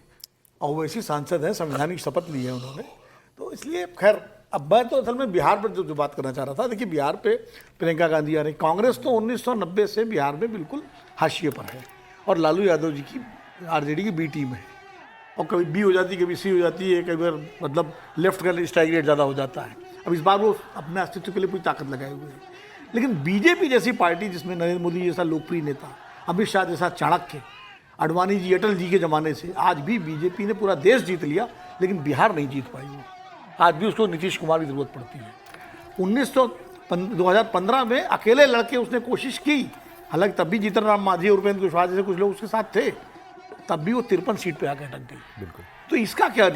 और वैसे सांसद हैं, संवैधानिक शपथ ली है उन्होंने, तो इसलिए खैर। अब मैं तो असल में बिहार पर जो बात करना चाह रहा था, देखिए बिहार पे प्रियंका गांधी आ रही। कांग्रेस तो 1990 से बिहार में बिल्कुल हाशिए पर है, और लालू यादव जी की आरजेडी की बी टीम है, और कभी बी हो जाती है, कभी सी हो जाती है, कई बार मतलब लेफ्ट का स्ट्राइक रेट ज़्यादा हो जाता है। अब इस बार वो अपने अस्तित्व के लिए पूरी ताकत लगाए हुए हैं। लेकिन बीजेपी जैसी पार्टी, जिसमें नरेंद्र मोदी जैसा लोकप्रिय नेता, अमित शाह जैसा चाणक्य, अडवाणी जी, अटल जी के ज़माने से आज भी बीजेपी ने पूरा देश जीत लिया, लेकिन बिहार नहीं जीत पाई। वो आज भी उसको नीतीश कुमार की ज़रूरत पड़ती है। 2015 में अकेले लड़के उसने कोशिश की, हालांकि तब भी जीतन राम मांझी और उपेंद्र कुशवाहा जैसे कुछ लोग उसके साथ थे, तब भी वो 53 सीट पे आकर अटक गई। बिल्कुल। तो इसका क्या,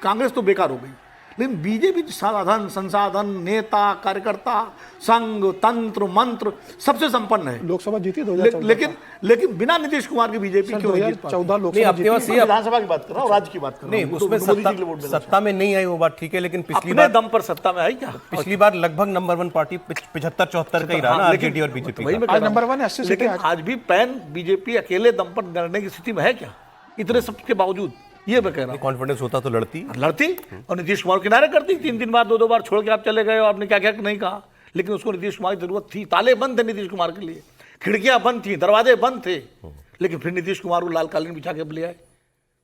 कांग्रेस तो बेकार हो गई। लेकिन बीजेपी साधन, संसाधन, नेता, कार्यकर्ता, संघ, तंत्र, मंत्र सबसे संपन्न है। लोकसभा जीती 2014 लेकिन बिना नीतीश कुमार के बीजेपी क्यों नहीं जीत पाती? 2014 लोकसभा जीती। विधानसभा की बात कर रहा हूँ, राज्य की बात कर रहा हूँ। नहीं, उसमें सत्ता में नहीं आई वो बात ठीक है, लेकिन पिछली अपने बार दम पर सत्ता में आई क्या? पिछली बार लगभग नंबर 1 पार्टी 75-74 का ही रहा ना, आरजेडी और बीजेपी का। आज नंबर 1 80 सीटें। लेकिन आज भी पैन बीजेपी अकेले दम पर लड़ने की स्थिति में है क्या, इतने सबके बावजूद? ये मैं कह रहा हूँ। कॉन्फिडेंस होता तो लड़ती और नीतीश कुमार किनारे करती, 3 बार 2 बार छोड़ के आप चले गए और आपने क्या क्या नहीं कहा। लेकिन उसको नीतीश कुमार की जरूरत थी, ताले बंद थे नीतीश कुमार के लिए, खिड़कियां बंद थी, दरवाजे बंद थे, लेकिन फिर नीतीश कुमार को लाल कालीन बिछा के ले आए।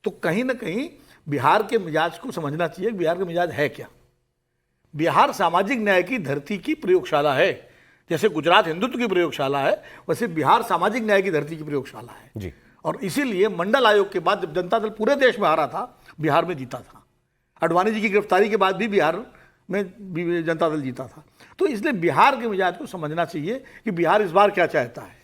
तो कहीं ना कहीं बिहार के मिजाज को समझना चाहिए, बिहार का मिजाज है क्या। बिहार सामाजिक न्याय की धरती की प्रयोगशाला है। जैसे गुजरात हिंदुत्व की प्रयोगशाला है, वैसे बिहार सामाजिक न्याय की धरती की प्रयोगशाला है जी। और इसीलिए मंडल आयोग के बाद जब जनता दल पूरे देश में हारा था, बिहार में जीता था। अडवाणी जी की गिरफ्तारी के बाद भी बिहार में जनता दल जीता था। तो इसलिए बिहार के मिजाज को समझना चाहिए कि बिहार इस बार क्या चाहता है।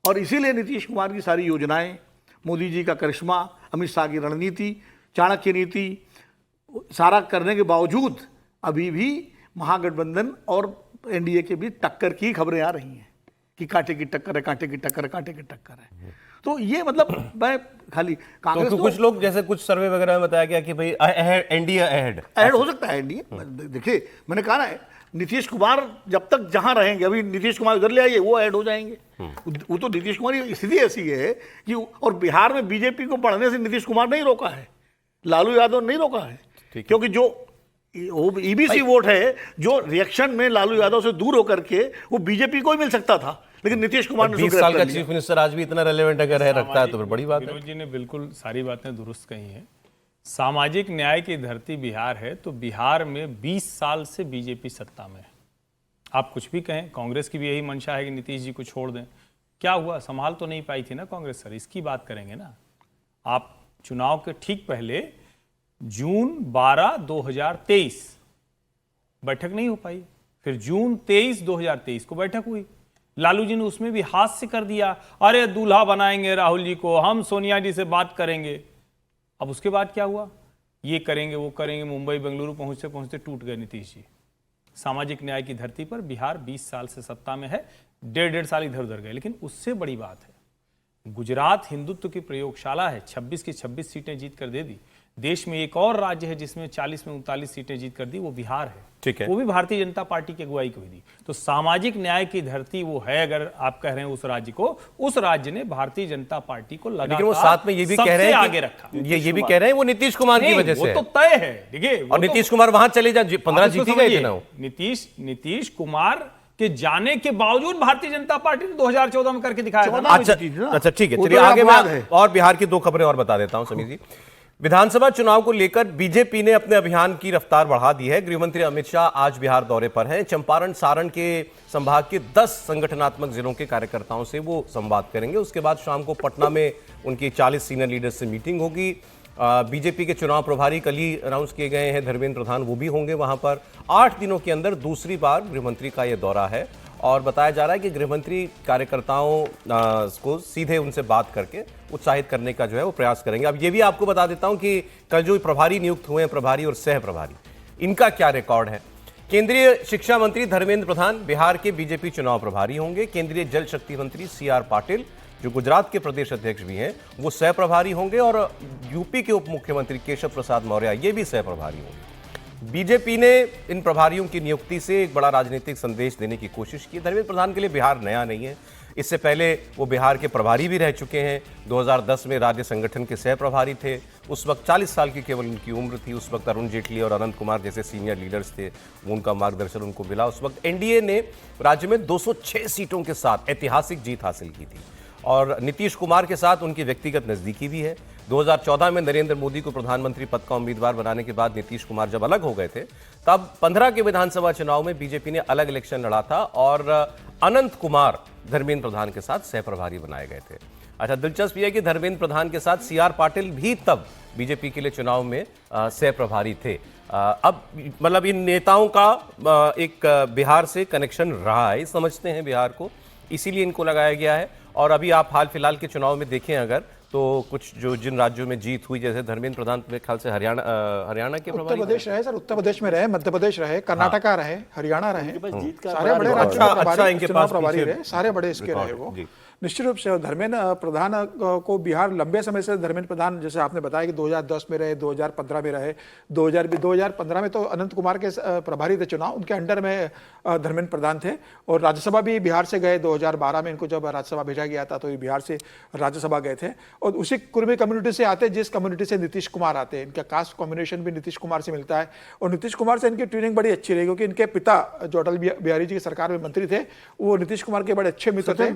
और इसीलिए नीतीश कुमार की सारी योजनाएं, मोदी जी का करिश्मा, अमित शाह की रणनीति, चाणक्य नीति, सारा करने के बावजूद अभी भी महागठबंधन और एनडीए के बीच टक्कर की खबरें आ रही हैं कि कांटे की टक्कर है, कांटे की टक्कर है, कांटे की टक्कर है। तो ये मतलब मैं खाली कांग्रेस तो कुछ लोग, जैसे कुछ सर्वे वगैरह में बताया गया कि भाई एनडीए अहेड हो सकता है। एनडीए देखिए, मैंने कहा ना, नीतीश कुमार जब तक जहां रहेंगे, अभी नीतीश कुमार उधर ले आइए, वो ऐड हो जाएंगे। वो तो नीतीश कुमार की स्थिति ऐसी है कि, और बिहार में बीजेपी को बढ़ने से नीतीश कुमार नहीं रोका है, लालू यादव नहीं रोका है, क्योंकि जो ईबीसी वोट है, जो रिएक्शन में लालू यादव से दूर होकर के वो बीजेपी को ही मिल सकता था, लेकिन नीतीश कुमार ने 20 साल का चीफ मिनिस्टर आज भी इतना रेलेवेंट अगर है रखता है तो फिर बड़ी बात है। विनोद जी ने बिल्कुल सारी बातें दुरुस्त कही हैं। सामाजिक न्याय की धरती बिहार है, तो बिहार में 20 साल से बीजेपी सत्ता में है। आप कुछ भी कहें, कांग्रेस की भी यही मंशा है कि नीतीश जी को छोड़ दें। क्या हुआ, संभाल तो नहीं पाई थी ना कांग्रेस सर, इसकी बात करेंगे ना। आप चुनाव के ठीक पहले जून 12, 2023 बैठक नहीं हो पाई, फिर जून 23, 2023 को बैठक हुई। लालू जी ने उसमें भी हास्य कर दिया, अरे दूल्हा बनाएंगे राहुल जी को, हम सोनिया जी से बात करेंगे। अब उसके बाद क्या हुआ, ये करेंगे वो करेंगे, मुंबई बेंगलुरु पहुंचते पहुंचते टूट गए नीतीश जी। सामाजिक न्याय की धरती पर बिहार 20 साल से सत्ता में है, 1.5 साल इधर उधर गए। लेकिन उससे बड़ी बात है, गुजरात हिंदुत्व की प्रयोगशाला है, 26 की 26 सीटें जीत कर दे दी। देश में एक और राज्य है जिसमें 40 में 39 सीटें जीत कर दी, वो बिहार है। ठीक है, वो भी भारतीय जनता पार्टी की अगुवाई को ही दी। तो सामाजिक न्याय की धरती वो है, अगर आप कह रहे हैं उस राज्य को, उस राज्य ने भारतीय जनता पार्टी को लगातार, लेकिन वो साथ में ये भी कह रहे हैं आगे रखा। ये भी कह रहे हैं वो नीतीश कुमार की वजह से, वो तो तय है। देखिए, और नीतीश कुमार वहां चले जाए, 15 जीती गए थे ना वो। नीतीश कुमार के जाने के बावजूद भारतीय जनता पार्टी ने 2014 में करके दिखाया था। अच्छा ठीक है, चलिए आगे मैं और बिहार की 2 खबरें और बता देता हूं समीर जी। विधानसभा चुनाव को लेकर बीजेपी ने अपने अभियान की रफ्तार बढ़ा दी है। गृहमंत्री अमित शाह आज बिहार दौरे पर हैं। चंपारण सारण के संभाग के 10 संगठनात्मक जिलों के कार्यकर्ताओं से वो संवाद करेंगे। उसके बाद शाम को पटना में उनकी 40 सीनियर लीडर्स से मीटिंग होगी। बीजेपी के चुनाव प्रभारी कल ही अनाउंस किए गए हैं, धर्मेंद्र प्रधान, वो भी होंगे वहां पर। 8 दिनों के अंदर दूसरी बार गृहमंत्री का यह दौरा है और बताया जा रहा है कि गृहमंत्री कार्यकर्ताओं को सीधे उनसे बात करके उत्साहित करने का जो है वो प्रयास करेंगे। अब ये भी आपको बता देता हूं कि कल जो प्रभारी नियुक्त हुए हैं, प्रभारी और सह प्रभारी, इनका क्या रिकॉर्ड है। केंद्रीय शिक्षा मंत्री धर्मेंद्र प्रधान बिहार के बीजेपी चुनाव प्रभारी होंगे। केंद्रीय जल शक्ति मंत्री CR पाटिल, जो गुजरात के प्रदेश अध्यक्ष भी हैं, वो सह प्रभारी होंगे। और यूपी के उप मुख्यमंत्री केशव प्रसाद मौर्य, ये भी सह प्रभारी होंगे। बीजेपी ने इन प्रभारियों की नियुक्ति से एक बड़ा राजनीतिक संदेश देने की कोशिश की। धर्मेंद्र प्रधान के लिए बिहार नया नहीं है, इससे पहले वो बिहार के प्रभारी भी रह चुके हैं। 2010 में राज्य संगठन के सह प्रभारी थे। उस वक्त 40 साल की केवल उनकी उम्र थी। उस वक्त अरुण जेटली और अनंत कुमार जैसे सीनियर लीडर्स थे, उनका मार्गदर्शन उनको मिला। उस वक्त एनडीए ने राज्य में 206 सीटों के साथ ऐतिहासिक जीत हासिल की थी और नीतीश कुमार के साथ उनकी व्यक्तिगत नजदीकी भी है। 2014 में नरेंद्र मोदी को प्रधानमंत्री पद का उम्मीदवार बनाने के बाद नीतीश कुमार जब अलग हो गए थे, तब 15 के विधानसभा चुनाव में बीजेपी ने अलग इलेक्शन लड़ा था और अनंत कुमार धर्मेंद्र प्रधान के साथ सह प्रभारी बनाए गए थे। अच्छा, दिलचस्प यह है कि धर्मेंद्र प्रधान के साथ CR पाटिल भी तब बीजेपी के लिए चुनाव में सह प्रभारी थे। अब मतलब इन नेताओं का एक बिहार से कनेक्शन रहा है, समझते हैं बिहार को, इसीलिए इनको लगाया गया है। और अभी आप हाल फिलहाल के चुनाव में देखें अगर, तो कुछ जो जिन राज्यों में जीत हुई, जैसे धर्मेंद्र प्रधान मेरे ख्याल से हरियाणा के उत्तर प्रदेश रहे सर, उत्तर प्रदेश में रहे, मध्य प्रदेश रहे, कर्नाटका रहे, हरियाणा रहे, सारे बड़े राज्यों के प्रभारी रहे, सारे बड़े इसके रहे वो। निश्चित रूप से धर्मेंद्र प्रधान को बिहार लंबे समय से, धर्मेंद्र प्रधान जैसे आपने बताया कि 2010 में रहे, 2015 में रहे, 2015 में तो अनंत कुमार के प्रभारी थे चुनाव, उनके अंडर में धर्मेंद्र प्रधान थे। और राज्यसभा भी बिहार से गए, 2012 में इनको जब राज्यसभा भेजा गया था तो ये बिहार से राज्यसभा गए थे। और उसी कुर्मी कम्युनिटी से आते जिस कम्युनिटी से नीतीश कुमार आते हैं, इनका कास्ट कॉम्बिनेशन भी नीतीश कुमार से मिलता है। और नीतीश कुमार से इनकी ट्यूनिंग बड़ी अच्छी रही, क्योंकि इनके पिता जो अटल बिहारी जी की सरकार में मंत्री थे, वो नीतीश कुमार के बड़े अच्छे मित्र थे।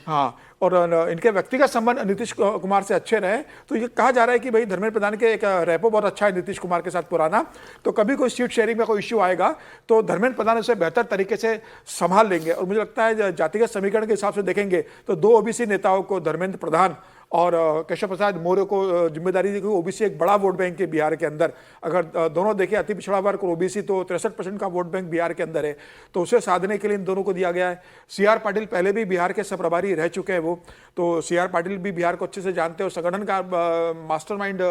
हाँ, और इनके व्यक्तिगत संबंध नीतीश कुमार से अच्छे रहे। तो ये कहा जा रहा है कि भाई धर्मेंद्र प्रधान के एक रैपो बहुत अच्छा है नीतीश कुमार के साथ पुराना, तो कभी कोई सीट शेयरिंग में कोई इश्यू आएगा तो धर्मेंद्र प्रधान उसे बेहतर तरीके से संभाल लेंगे। और मुझे लगता है जातिगत समीकरण के हिसाब से देखेंगे तो 2 ओबीसी नेताओं को, धर्मेंद्र प्रधान और केशव प्रसाद मौर्य को जिम्मेदारी दी। ओबीसी एक बड़ा वोट बैंक है बिहार के अंदर, अगर दोनों देखें अति पिछड़ा वर्ग और ओबीसी, तो 63% का वोट बैंक बिहार के अंदर है, तो उसे साधने के लिए इन दोनों को दिया गया है। CR पाटिल पहले भी बिहार के सह-प्रभारी रह चुके हैं वो, तो CR पाटिल भी बिहार को अच्छे से जानते हैं। और संगठन का मास्टरमाइंड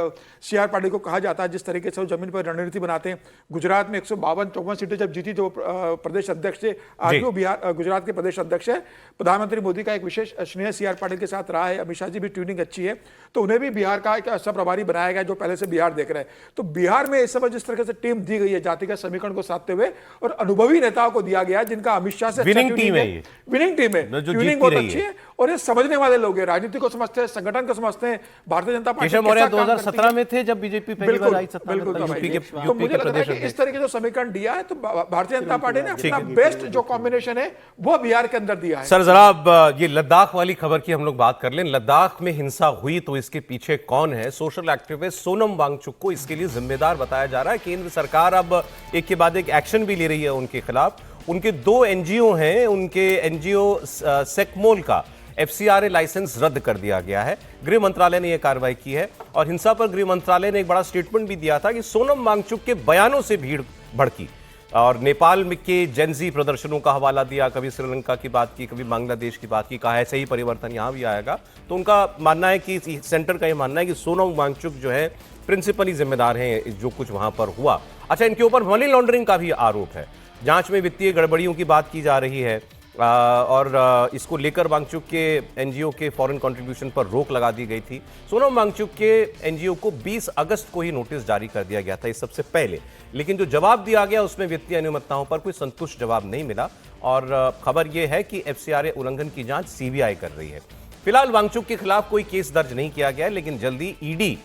CR पाटिल को कहा जाता है, जिस तरीके से वो जमीन पर रणनीति बनाते हैं। गुजरात में 152-54 सीटें जब जीती जो प्रदेश अध्यक्ष थे, आज वो बिहार गुजरात के प्रदेश अध्यक्ष है। प्रधानमंत्री मोदी का एक विशेष स्नेह CR पाटिल के साथ रहा है। अमित शाह जी भी ट्यूनिंग अच्छी है, तो उन्हें भी बिहार का एक सह-प्रभारी बनाया गया जो पहले से बिहार देख रहे हैं। तो बिहार में इस समय जिस तरह से टीम दी गई है जातिगत समीकरण को साधते हुए, और अनुभवी नेताओं को दिया गया है जिनका अमित शाह से विनिंग टीम है, ट्यूनिंग बहुत अच्छी है और ये समझने वाले लोग हैं, राजनीति को समझते हैं, संगठन को समझते हैं। भारतीय जनता पार्टी 2017 में थे जब बीजेपी पहली बार आई सत्ता में, तो मुझे लगता है कि इस तरीके जो समीकरण दिया है, तो भारतीय जनता पार्टी ने अपना बेस्ट जो कॉम्बिनेशन है वो बिहार के अंदर दिया है। सर जरा ये लद्दाख वाली खबर की हम लोग बात कर लें। लद्दाख में हिंसा हुई तो इसके पीछे कौन है? सोशल एक्टिविस्ट सोनम वांगचुक को इसके लिए जिम्मेदार बताया जा रहा है। केंद्र सरकार अब एक के बाद एक एक्शन भी ले रही है उनके खिलाफ। उनके 2 NGO हैं, उनके NGO सेकमोल का एफसीआरए लाइसेंस रद्द कर दिया गया है। गृह मंत्रालय ने यह कार्रवाई की है और हिंसा पर गृह मंत्रालय ने एक बड़ा स्टेटमेंट भी दिया था कि सोनम वांगचुक के बयानों से भीड़ भड़की और नेपाल में के जेनजी प्रदर्शनों का हवाला दिया, कभी श्रीलंका की बात की, कभी बांग्लादेश की बात की, कहा ऐसे ही परिवर्तन यहां भी आएगा। तो उनका मानना है कि सेंटर का यह मानना है कि सोनम वांगचुक जो है प्रिंसिपली जिम्मेदार हैं जो कुछ वहां पर हुआ। अच्छा, इनके ऊपर मनी लॉन्ड्रिंग का भी आरोप है, जांच में वित्तीय गड़बड़ियों की बात की जा रही है और इसको लेकर वांगचुक के एनजीओ के फॉरेन कंट्रीब्यूशन पर रोक लगा दी गई थी। सोनम वांगचुक के एनजीओ को 20 अगस्त को ही नोटिस जारी कर दिया गया था, इस सबसे पहले, लेकिन जो जवाब दिया गया उसमें वित्तीय अनियमितताओं पर कोई संतुष्ट जवाब नहीं मिला और खबर यह है कि एफसीआरए उल्लंघन की जांच सीबीआई कर रही है। फिलहाल वांगचुक के खिलाफ कोई केस दर्ज नहीं किया गया है, लेकिन जल्दी ईडी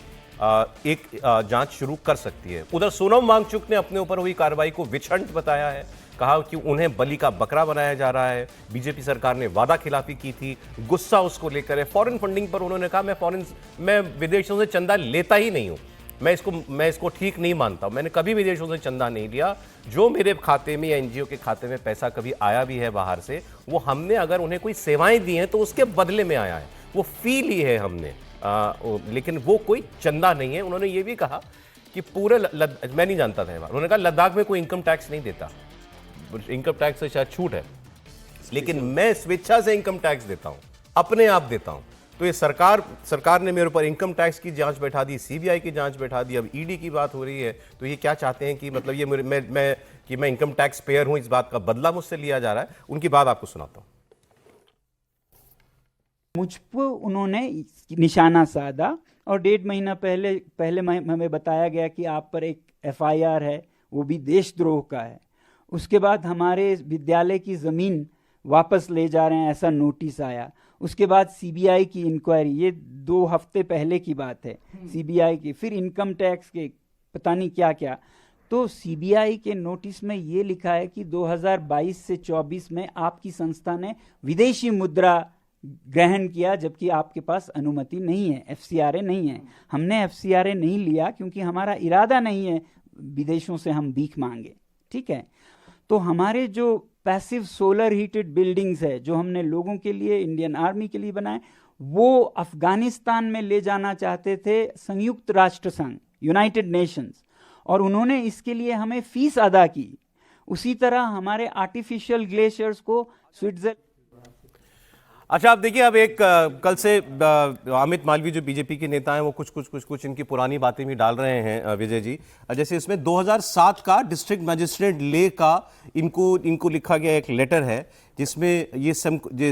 एक जांच शुरू कर सकती है। उधर सोनम वांगचुक ने अपने ऊपर हुई कार्रवाई को विछंट बताया है, कहा कि उन्हें बलि का बकरा बनाया जा रहा है, बीजेपी सरकार ने वादा खिलाफी की थी, गुस्सा उसको लेकर है। फॉरेन फंडिंग पर उन्होंने कहा मैं विदेशों से चंदा लेता ही नहीं हूं, मैं इसको ठीक नहीं मानता, मैंने कभी विदेशों से चंदा नहीं लिया, जो मेरे खाते में या एनजीओ के खाते में पैसा कभी आया भी है बाहर से, वो हमने अगर उन्हें कोई सेवाएं दी हैं तो उसके बदले में आया है, वो फी ली है हमने, लेकिन वो कोई चंदा नहीं है। उन्होंने ये भी कहा कि पूरे मैं नहीं जानता था, उन्होंने कहा लद्दाख में कोई इनकम टैक्स नहीं देता, इनकम टैक्स से शायद छूट है, लेकिन मैं स्वेच्छा से इनकम टैक्स देता हूं, अपने आप देता हूं। तो ये सरकार ने मेरे ऊपर इनकम टैक्स की जांच बैठा दी, सीबीआई की जांच बैठा दी, अब ईडी की बात हो रही है। तो ये क्या चाहते हैं कि मतलब ये मैं इनकम टैक्स पेयर हूं, इस बात का बदला मुझसे लिया जा रहा है। उनकी बात आपको सुनाता हूं। मुझ पर उन्होंने निशाना साधा और 1.5 महीना पहले हमें बताया गया कि आप पर एक एफआईआर है, वो भी देशद्रोह का है। उसके बाद हमारे विद्यालय की ज़मीन वापस ले जा रहे हैं, ऐसा नोटिस आया। उसके बाद सीबीआई की इंक्वायरी, ये 2 हफ्ते पहले की बात है, सीबीआई की, फिर इनकम टैक्स के पता नहीं क्या क्या। तो सीबीआई के नोटिस में ये लिखा है कि 2022 से 24 में आपकी संस्था ने विदेशी मुद्रा ग्रहण किया, जबकि आपके पास अनुमति नहीं है, एफसीआरए नहीं है। हमने एफसीआरए नहीं लिया क्योंकि हमारा इरादा नहीं है विदेशों से हम भीख मांगे, ठीक है। तो हमारे जो पैसिव सोलर हीटेड बिल्डिंग्स है जो हमने लोगों के लिए, इंडियन आर्मी के लिए बनाए, वो अफगानिस्तान में ले जाना चाहते थे संयुक्त राष्ट्र संघ, यूनाइटेड नेशंस, और उन्होंने इसके लिए हमें फीस अदा की। उसी तरह हमारे आर्टिफिशियल ग्लेशियर्स को स्विट्जरलैंड। अच्छा, आप देखिए, अब एक कल से अमित मालवीय जो बीजेपी के नेता हैं वो कुछ इनकी पुरानी बातें भी डाल रहे हैं विजय जी। जैसे इसमें 2007 का डिस्ट्रिक्ट मजिस्ट्रेट ले का इनको लिखा गया एक लेटर है, जिसमें ये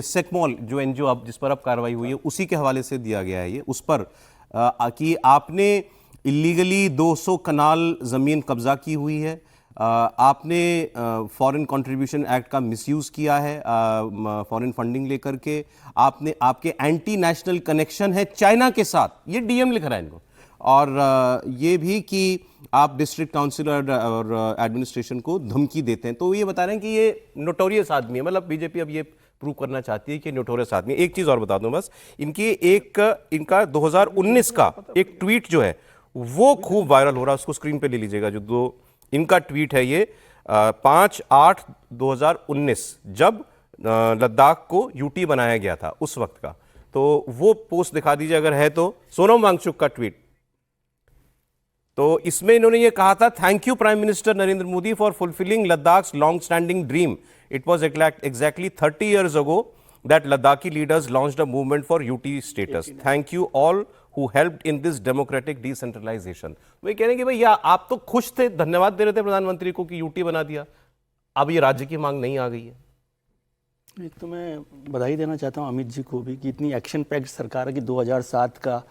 सेकमॉल जो एनजीओ अब जिस पर अब कार्रवाई हुई है उसी के हवाले से दिया गया है ये, उस पर कि आपने इलीगली 200 कनाल ज़मीन कब्जा की हुई है, आपने फॉरेन कंट्रीब्यूशन एक्ट का मिसयूज़ किया है फॉरेन फंडिंग लेकर के, आपके एंटी नेशनल कनेक्शन है चाइना के साथ, ये डीएम लिख रहा है इनको, और ये भी कि आप डिस्ट्रिक्ट काउंसिलर और एडमिनिस्ट्रेशन को धमकी देते हैं। तो ये बता रहे हैं कि ये नोटोरियस आदमी है, मतलब बीजेपी अब ये प्रूव करना चाहती है कि नोटोरियस आदमी। एक चीज़ और बता दूं बस, इनका 2019 का एक ट्वीट जो है वो खूब वायरल हो रहा है, उसको स्क्रीन पे ले लीजिएगा। जो इनका ट्वीट है ये 5/8/2019, जब लद्दाख को यूटी बनाया गया था उस वक्त का, तो वो पोस्ट दिखा दीजिए अगर है तो, सोनम वांगचुक का ट्वीट। तो इसमें इन्होंने ये कहा था, thank you prime minister Narendra Modi for fulfilling Ladakh's long standing dream. It was exactly 30 years ago that Ladakhi leaders launched a movement for UT status. Thank you all who helped in this democratic decentralization. वे कह रहे हैं कि भैया आप तो खुश थे, धन्यवाद दे रहे थे प्रधानमंत्री को कि यूटी बना दिया, अब ये राज्य की मांग नहीं आ गई है। एक तो मैं बधाई देना चाहता हूँ अमित जी को भी कि इतनी एक्शन पैक्ड सरकार है कि 2007 का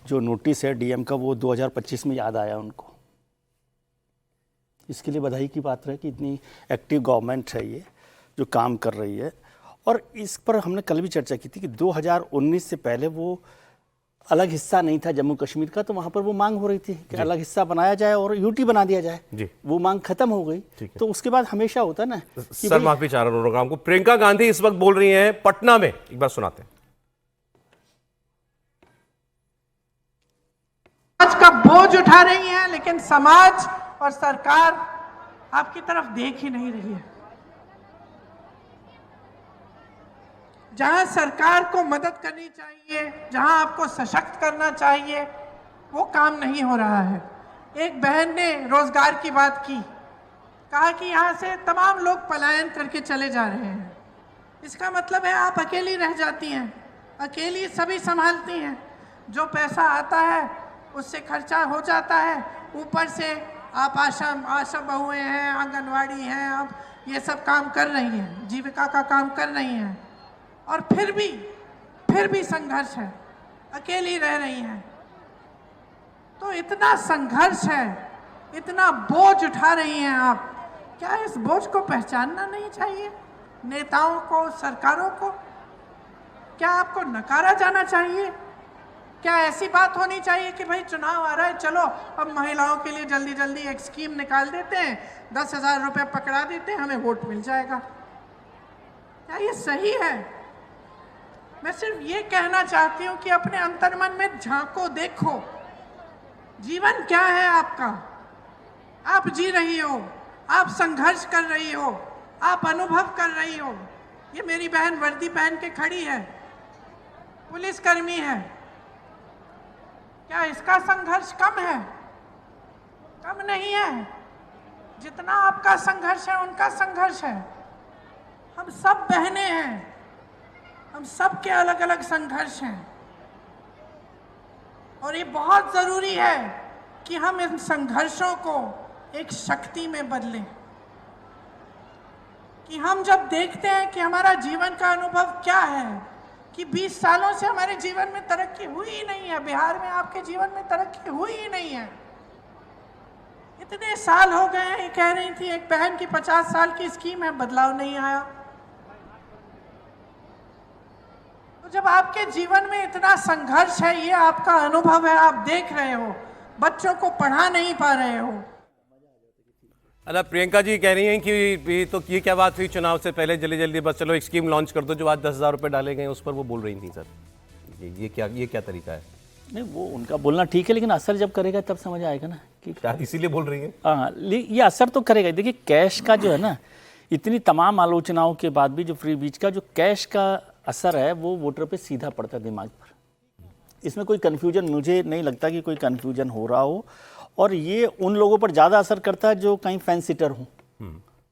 जो नोटिस है डीएम का वो 2025 में याद आया उनको। इसके लिए बधाई की बात है कि इतनी एक्टिव गवर्नमेंट है ये जो काम कर रही है। और इस पर हमने कल भी चर्चा की थी कि 2019 से पहले वो अलग हिस्सा नहीं था जम्मू कश्मीर का, तो वहाँ पर वो मांग हो रही थी कि अलग हिस्सा बनाया जाए और यूटी बना दिया जाए। वो मांग खत्म हो गई। तो उसके बाद हमेशा होता है ना। सर माफी चाह रहा हूँ आपको, प्रियंका गांधी इस वक्त बोल रही हैं पटना में, एक बार सुनाते हैं। समाज का बोझ उठा रही हैं, लेकिन समाज और सरकार आपकी तरफ देख ही नहीं रही है। जहां सरकार को मदद करनी चाहिए, जहां आपको सशक्त करना चाहिए, वो काम नहीं हो रहा है। एक बहन ने रोजगार की बात की, कहा कि यहाँ से तमाम लोग पलायन करके चले जा रहे हैं। इसका मतलब है आप अकेली रह जाती हैं, अकेली सभी संभालती हैं। जो पैसा आता है उससे खर्चा हो जाता है, ऊपर से आप आशा बहुएं हैं, आंगनवाड़ी हैं, आप ये सब काम कर रही हैं, जीविका का काम कर रही हैं, और फिर भी संघर्ष है, अकेली रह रही हैं। तो इतना संघर्ष है, इतना बोझ उठा रही हैं आप, क्या इस बोझ को पहचानना नहीं चाहिए? नेताओं को, सरकारों को क्या आपको नकारा जाना चाहिए? क्या ऐसी बात होनी चाहिए कि भाई चुनाव आ रहा है, चलो अब महिलाओं के लिए जल्दी जल्दी एक स्कीम निकाल देते हैं, 10,000 रुपये पकड़ा देते हैं, हमें वोट मिल जाएगा? क्या ये सही है? मैं सिर्फ ये कहना चाहती हूँ कि अपने अंतर्मन में झांको, देखो जीवन क्या है आपका। आप जी रही हो, आप संघर्ष कर रही हो, आप अनुभव कर रही हो। ये मेरी बहन वर्दी पहन के खड़ी है, पुलिसकर्मी है। क्या इसका संघर्ष कम है? कम नहीं है। जितना आपका संघर्ष है उनका संघर्ष है। हम सब बहनें हैं, हम सब के अलग अलग संघर्ष हैं, और ये बहुत जरूरी है कि हम इन संघर्षों को एक शक्ति में बदलें। कि हम जब देखते हैं कि हमारा जीवन का अनुभव क्या है, कि 20 सालों से हमारे जीवन में तरक्की हुई ही नहीं है, बिहार में आपके जीवन में तरक्की हुई ही नहीं है, इतने साल हो गए हैं। ये कह रही थी एक बहन की 50 साल की स्कीम है, बदलाव नहीं आया। तो जब आपके जीवन में इतना संघर्ष है, ये आपका अनुभव है, आप देख रहे हो, बच्चों को पढ़ा नहीं पा रहे हो। अरे प्रियंका जी कह रही हैं कि तो ये क्या बात हुई, चुनाव से पहले जल्दी जल्दी बस चलो एक स्कीम लॉन्च कर दो, जो आज 10,000 रुपये डाले गए उस पर वो बोल रही थी। सर ये क्या तरीका है? नहीं, वो उनका बोलना ठीक है, लेकिन असर जब करेगा तब समझ आएगा ना कि शायद इसीलिए बोल रही है। हाँ, ये असर तो करेगा। देखिए कैश का जो है ना, इतनी तमाम आलोचनाओं के बाद भी जो फ्री बीच का जो कैश का असर है वो वोटर पे सीधा पड़ता है, दिमाग पर। इसमें कोई कन्फ्यूजन मुझे नहीं लगता कि कोई कन्फ्यूजन हो रहा हो, और ये उन लोगों पर ज़्यादा असर करता है जो कहीं फैंस सीटर हों।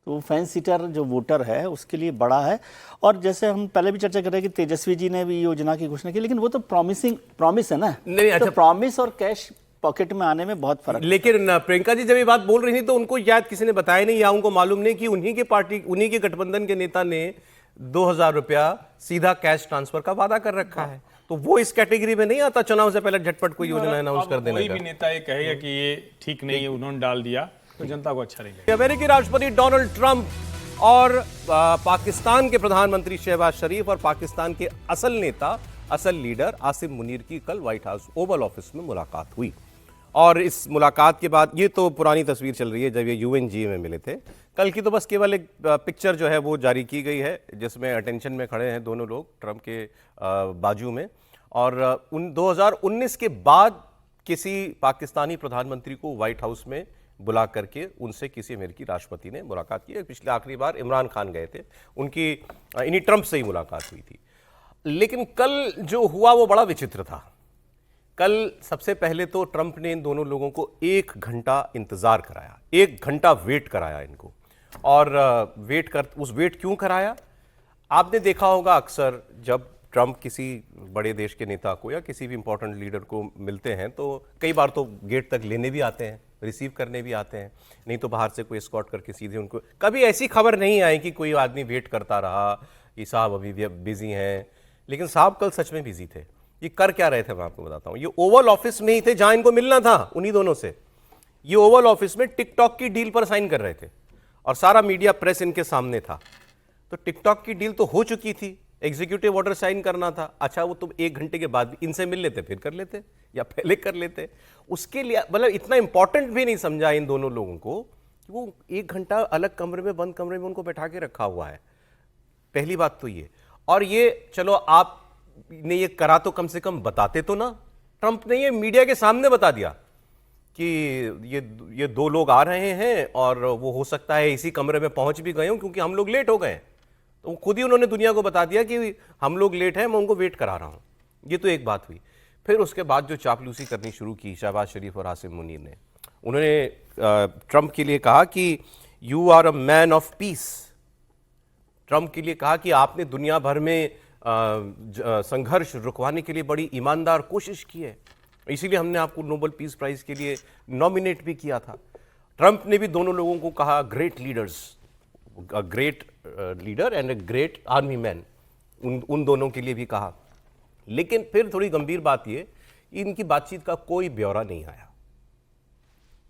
तो फैंस सीटर जो वोटर है उसके लिए बड़ा है। और जैसे हम पहले भी चर्चा कर रहे हैं कि तेजस्वी जी ने भी योजना की घोषणा की, लेकिन वो तो प्रॉमिस है ना। नहीं, अच्छा, तो प्रॉमिस और कैश पॉकेट में आने में बहुत फर्क। लेकिन प्रियंका जी जब ये बात बोल रही थी तो उनको याद किसी ने बताया नहीं, या उनको मालूम नहीं कि उन्हीं के गठबंधन के नेता ने 2,000 रुपया सीधा कैश ट्रांसफर का वादा कर रखा है। तो वो इस कैटेगरी में नहीं आता चुनाव से पहले झटपट कोई योजना अनाउंस कर देने कोई का। भी नेता ये कहेगा कि ये ठीक नहीं है, उन्होंने डाल दिया, तो जनता को अच्छा नहीं लगेगा। अमेरिकी राष्ट्रपति डोनाल्ड ट्रंप और पाकिस्तान के प्रधानमंत्री शहबाज शरीफ और पाकिस्तान के असल नेता, असल लीडर आसिम मुनीर की कल व्हाइट हाउस ओवल ऑफिस में मुलाकात हुई। और इस मुलाकात के बाद, ये तो पुरानी तस्वीर चल रही है जब ये UNGA में मिले थे, कल की तो बस केवल एक पिक्चर जो है वो जारी की गई है जिसमें अटेंशन में खड़े हैं दोनों लोग ट्रंप के बाजू में। और 2019 के बाद किसी पाकिस्तानी प्रधानमंत्री को व्हाइट हाउस में बुला करके उनसे किसी अमेरिकी राष्ट्रपति ने मुलाकात की है। पिछले आखिरी बार इमरान खान गए थे, उनकी इन्हीं ट्रंप से ही मुलाकात हुई थी। लेकिन कल जो हुआ वो बड़ा विचित्र था। कल सबसे पहले तो ट्रंप ने इन दोनों लोगों को 1 घंटा इंतजार कराया, 1 घंटा वेट कराया इनको। और उस वेट क्यों कराया? आपने देखा होगा अक्सर जब ट्रंप किसी बड़े देश के नेता को या किसी भी इंपॉर्टेंट लीडर को मिलते हैं तो कई बार तो गेट तक लेने भी आते हैं, रिसीव करने भी आते हैं, नहीं तो बाहर से कोई एस्कॉर्ट करके सीधे उनको। कभी ऐसी खबर नहीं आई कि कोई आदमी वेट करता रहा, ये साहब अभी बिजी हैं। लेकिन साहब कल सच में बिजी थे। ये कर क्या रहे थे मैं आपको बताता हूँ। ये ओवल ऑफिस में ही थे जहां इनको मिलना था उन्हीं दोनों से। ये ओवल ऑफिस में टिकटॉक की डील पर साइन कर रहे थे और सारा मीडिया प्रेस इनके सामने था। तो टिकटॉक की डील तो हो चुकी थी, एग्जीक्यूटिव ऑर्डर साइन करना था। अच्छा, वो तुम 1 घंटे के बाद इनसे मिल लेते, फिर कर लेते, या पहले कर लेते। उसके लिए मतलब इतना इंपॉर्टेंट भी नहीं समझा इन दोनों लोगों को कि वो 1 घंटा अलग कमरे में, बंद कमरे में उनको बैठा के रखा हुआ है। पहली बात तो ये। और ये चलो आपने ये करा तो कम से कम बताते तो ना। ट्रंप ने ये मीडिया के सामने बता दिया कि ये 2 लोग आ रहे हैं और वो हो सकता है इसी कमरे में पहुंच भी गए हों क्योंकि हम लोग लेट हो गए। तो खुद ही उन्होंने दुनिया को बता दिया कि हम लोग लेट हैं, मैं उनको वेट करा रहा हूँ। ये तो एक बात हुई। फिर उसके बाद जो चापलूसी करनी शुरू की शहबाज शरीफ और आसिम मुनीर ने, उन्होंने ट्रंप के लिए कहा कि you are a man of peace. Trump के लिए कहा कि आपने दुनिया भर में संघर्ष रुकवाने के लिए बड़ी ईमानदार कोशिश की है, इसीलिए हमने आपको नोबेल पीस प्राइज के लिए नॉमिनेट भी किया था। ट्रंप ने भी दोनों लोगों को कहा great leaders, a great leader and a great army man, उन दोनों के लिए भी कहा। लेकिन फिर थोड़ी गंभीर बात ये, इनकी बातचीत का कोई ब्यौरा नहीं आया।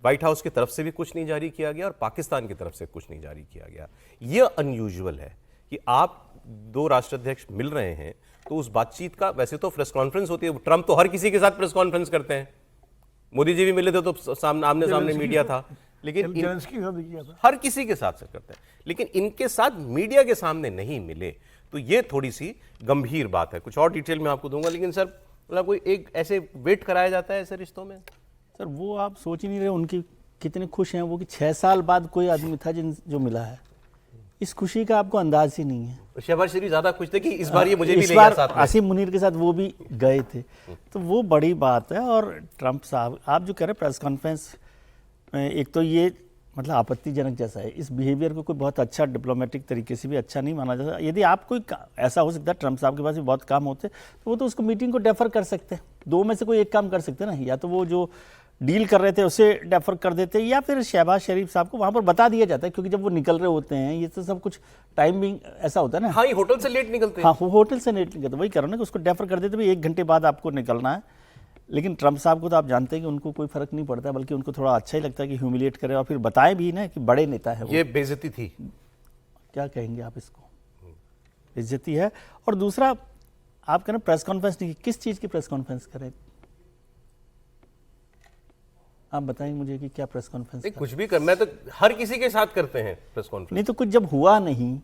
व्हाइट हाउस की तरफ से भी कुछ नहीं जारी किया गया और पाकिस्तान की तरफ से कुछ नहीं जारी किया गया। यह अनयूजुअल है कि आप दो राष्ट्राध्यक्ष मिल रहे हैं तो उस बातचीत का, वैसे तो प्रेस कॉन्फ्रेंस होती है, ट्रंप तो हर किसी के साथ प्रेस कॉन्फ्रेंस करते हैं, मोदी जी भी मिले थे तो आमने सामने मीडिया था, लेकिन हर किसी के साथ करते हैं, लेकिन इनके साथ मीडिया के सामने नहीं मिले। तो ये थोड़ी सी गंभीर बात है। कुछ और डिटेल में आपको दूंगा, लेकिन सर मतलब कोई एक ऐसे वेट कराया जाता है ऐसे रिश्तों में? सर वो आप सोच ही नहीं रहे उनकी कितने खुश हैं वो कि 6 साल बाद कोई आदमी था जो मिला है। इस खुशी का आपको अंदाज ही नहीं है। शहबाज शरीफ ज्यादा खुश थे कि इस बार ये मुझे भी इस ले बार गया साथ में। आसिम मुनीर के साथ वो भी गए थे, तो वो बड़ी बात है। और ट्रंप साहब आप जो कह रहे हैं प्रेस कॉन्फ्रेंस, एक तो ये मतलब आपत्तिजनक जैसा है, इस बिहेवियर को कोई बहुत अच्छा डिप्लोमेटिक तरीके से भी अच्छा नहीं माना जाता। यदि आप कोई ऐसा हो सकता है, ट्रंप साहब के पास भी बहुत काम होते तो वो तो उसको मीटिंग को डेफर कर सकते हैं, दो में से कोई एक काम कर सकते हैं ना, या तो वो जो डील कर रहे थे उसे डेफर कर देते, या फिर शहबाज शरीफ साहब को वहाँ पर बता दिया जाता है, क्योंकि जब वो निकल रहे होते हैं ये तो सब कुछ टाइमिंग ऐसा होता है ना। हाँ, ये होटल से लेट निकलते हैं। हाँ, वो होटल से लेट निकलते, वही करो ना कि उसको डेफर कर देते भाई 1 घंटे बाद आपको निकलना है। लेकिन ट्रंप साहब को तो आप जानते हैं कि उनको कोई फर्क नहीं पड़ता, बल्कि उनको थोड़ा अच्छा ही लगता है कि ह्यूमिलिएट करें और फिर बताएं भी ना कि बड़े नेता है वो। ये बेइज्जती थी, क्या कहेंगे आप इसको, बेइज्जती है। और दूसरा आप कह रहे प्रेस कॉन्फ्रेंस नहीं, किस चीज़ की प्रेस कॉन्फ्रेंस करें आप बताएंगे मुझे कि क्या प्रेस कॉन्फ्रेंस? कुछ भी कर, मैं तो हर किसी के साथ करते हैं प्रेस कॉन्फ्रेंस। नहीं तो कुछ जब हुआ नहीं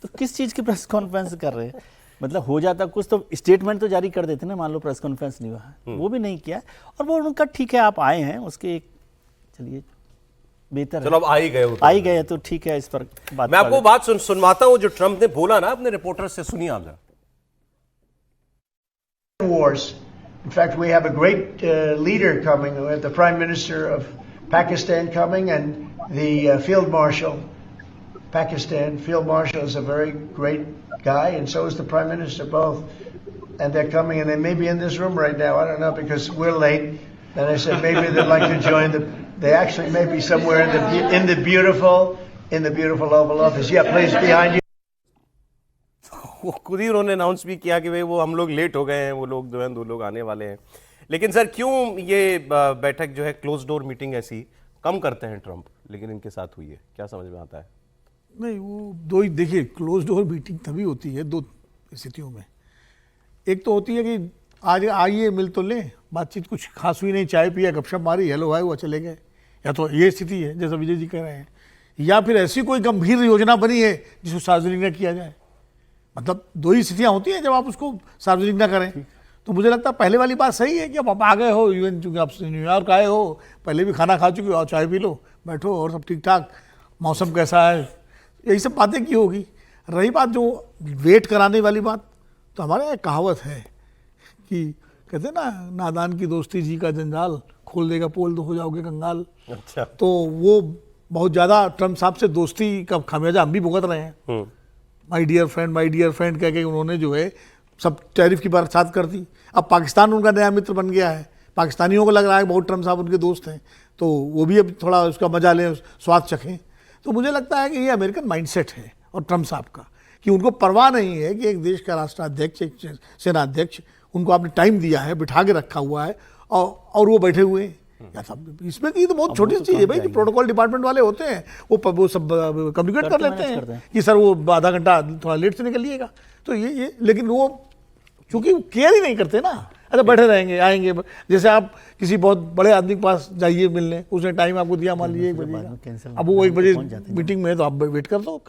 तो किस चीज़ की प्रेस कॉन्फ्रेंस कर रहे हैं? मतलब हो जाता कुछ तो स्टेटमेंट तो जारी कर देते ना, मान लो प्रेस कॉन्फ्रेंस नहीं हुआ, वो भी नहीं किया। और वो उनका ठीक है, आप आए हैं उसके एक, चलिए बेहतर चलो अब आ ही गए, आ ही गए तो ठीक है, इस पर बात। मैं आपको बात सुनवाता हूं जो ट्रंप ने बोला ना अपने रिपोर्टर से, सुनिए आप जरा। Wars. In fact, we have a great leader coming. We have the Prime Minister of Pakistan coming and the Field Marshal, Pakistan. Field Marshal is a very great guy, and so is the Prime Minister, both. And they're coming, and they may be in this room right now. I don't know, because we're late. And I said maybe they'd like to join the. They actually may be somewhere in the beautiful Oval Office. Yeah, please, behind you. वो खुद ही उन्होंने अनाउंस भी किया कि भाई वो हम लोग लेट हो गए हैं, वो लोग जो हैं 2 लोग आने वाले हैं। लेकिन सर क्यों ये बैठक जो है क्लोज डोर मीटिंग ऐसी कम करते हैं ट्रंप, लेकिन इनके साथ हुई है, क्या समझ में आता है? नहीं, वो दो ही, देखिए क्लोज डोर मीटिंग तभी होती है 2 स्थितियों में। एक तो होती है कि आज आइए मिल तो लें, बातचीत कुछ खास हुई नहीं, चाय पिया, गपशप मारी, हेलो भाई, वो चले गए, या तो ये स्थिति है जैसा विजय जी कह रहे हैं, या फिर ऐसी कोई गंभीर योजना बनी है जिसको सार्वजनिक न किया जाए। मतलब 2 ही स्थितियाँ होती हैं जब आप उसको सार्वजनिक ना करें। तो मुझे लगता है पहले वाली बात सही है कि अब आप आ गए हो, इवन चूँकि आप न्यूयॉर्क आए हो, पहले भी खाना खा चुके हो, चाय पी लो, बैठो और सब ठीक ठाक, मौसम कैसा है, यही सब बातें की होगी। रही बात जो वेट कराने वाली बात, तो हमारे यहाँ कहावत है कि कहते हैं ना, नादान की दोस्ती जी का जंजाल, खोल देगा पोल तो हो जाओगे कंगाल। अच्छा। तो वो बहुत ज़्यादा ट्रंप साहब से दोस्ती का खामियाजा हम भी भुगत रहे हैं। माय डियर फ्रेंड कह के उन्होंने जो है सब टैरिफ की बरसात कर दी। अब पाकिस्तान उनका नया मित्र बन गया है, पाकिस्तानियों को लग रहा है बहुत ट्रंप साहब उनके दोस्त हैं, तो वो भी अब थोड़ा उसका मजा लें, स्वाद चखें। तो मुझे लगता है कि ये अमेरिकन माइंडसेट है और ट्रंप साहब का, कि उनको परवाह नहीं है कि एक देश का राष्ट्राध्यक्ष, एक सेनाध्यक्ष, उनको आपने टाइम दिया है, बिठा के रखा हुआ है और वो बैठे हुए हैं। या सब इसमें की तो बहुत छोटी सी चीज़ है भाई, कि प्रोटोकॉल डिपार्टमेंट वाले होते हैं, वो सब कम्युनिकेट कर लेते हैं कि सर वो आधा घंटा थोड़ा लेट से निकलिएगा। तो ये लेकिन वो चूँकि केयर ही नहीं करते ना, अच्छा बैठे रहेंगे, आएंगे। जैसे आप किसी बहुत बड़े आदमी के पास जाइए मिलने, उसने टाइम आपको दिया, मान लीजिए 1 बजे, अब वो 1 बजे मीटिंग में है तो आप वेट कर दो।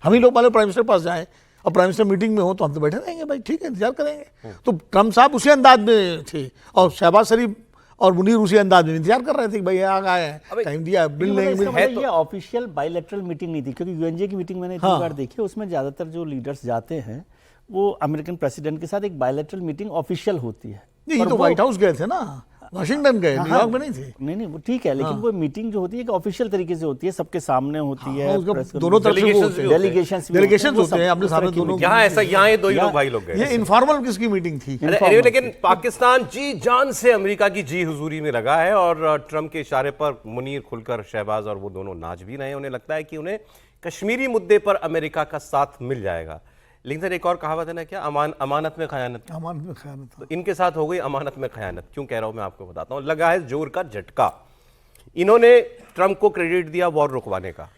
हम ही लोग पहले प्राइम मिनिस्टर के पास जाएँ और प्राइम मिनिस्टर मीटिंग में हो तो हम तो बैठे रहेंगे भाई, ठीक है, इंतजार करेंगे। तो ट्रंप साहब उसी अंदाज में थे, और शहबाज शरीफ और मुनीर उसी अंदाज में इंतजार कर रहे थे कि भाई आ गए हैं, टाइम दिया, बिल लेंगे। ये ऑफिशियल बायलैटरल मीटिंग नहीं थी, क्योंकि यूएनजे की मीटिंग मैंने इतनी बार देखी है, उसमें ज़्यादातर जो लीडर्स जाते हैं वो अमेरिकन प्रेसिडेंट के साथ एक बायलैटरल मीटिंग ऑफिशियल होती है। ये तो व्हाइट हाउस गए थे ना, वाशिंगटन गए, न्यूयॉर्क में नहीं थे। नहीं वो ठीक है, लेकिन वो मीटिंग जो होती है ऑफिशियल तरीके से होती है, सबके सामने होती है, दोनों तरफ से डेलीगेशन होते हैं अपने सामने दोनों। यहाँ ऐसा, यहाँ ये दो ही लोग भाई लोग गए। ये इनफॉर्मल किसकी मीटिंग थी? लेकिन पाकिस्तान जी जान से अमेरिका की जी हुजूरी में लगा है और ट्रंप के इशारे पर मुनीर खुलकर शहबाज और वो दोनों नाच भी रहे हैं। उन्हें लगता है कि उन्हें कश्मीरी मुद्दे पर अमेरिका का साथ मिल जाएगा। लेकिन सर एक और कहावत है ना, क्या अमानत में खयानत। अमानत में खयानत। तो इनके साथ हो गई अमानत में खयानत। क्यों कह रहा हूं मैं आपको बताता हूं। लगा है जोर का झटका। इन्होंने ट्रंप को क्रेडिट दिया वॉर रुकवाने का।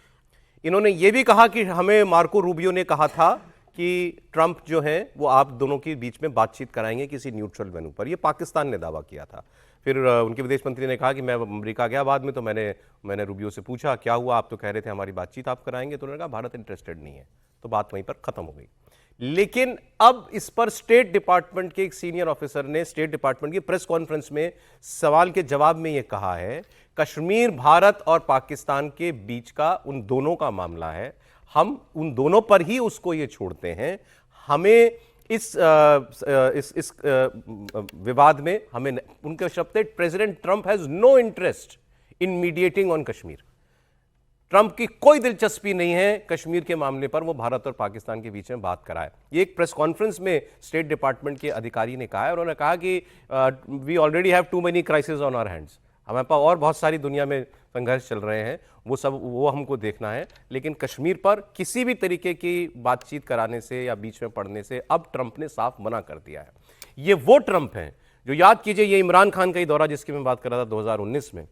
इन्होंने ये भी कहा कि हमें मार्को रूबियो ने कहा था कि ट्रंप जो है वो आप दोनों के बीच में बातचीत कराएंगे किसी न्यूट्रल वेन्यू पर। ये पाकिस्तान ने दावा किया था। फिर उनके विदेश मंत्री ने कहा कि मैं अमेरिका गया बाद में, तो मैंने रूबियो से पूछा क्या हुआ, आप तो कह रहे थे हमारी बातचीत आप कराएंगे। तो उन्होंने कहा भारत इंटरेस्टेड नहीं है। तो बात वहीं पर खत्म हो गई। लेकिन अब इस पर स्टेट डिपार्टमेंट के एक सीनियर ऑफिसर ने स्टेट डिपार्टमेंट की प्रेस कॉन्फ्रेंस में सवाल के जवाब में यह कहा है कश्मीर भारत और पाकिस्तान के बीच का उन दोनों का मामला है, हम उन दोनों पर ही उसको ये छोड़ते हैं। हमें इस विवाद में हमें, उनके शब्द थे president Trump has no interest in mediating on Kashmir. Trump की कोई दिलचस्पी नहीं है कश्मीर के मामले पर वो भारत और पाकिस्तान के बीच में बात कराए। ये एक प्रेस कॉन्फ्रेंस में स्टेट डिपार्टमेंट के अधिकारी ने कहा है। उन्होंने कहा कि we already have too many crisis on our hands, हमारे पास और बहुत सारी दुनिया में संघर्ष चल रहे हैं, वो हमको देखना है। लेकिन कश्मीर पर किसी भी तरीके की बातचीत कराने से या बीच में पड़ने से अब ट्रंप ने साफ मना कर दिया है। ये वो ट्रंप हैं जो, याद कीजिए, ये इमरान खान का ही दौरा जिसकी मैं बात कर रहा था 2019 में,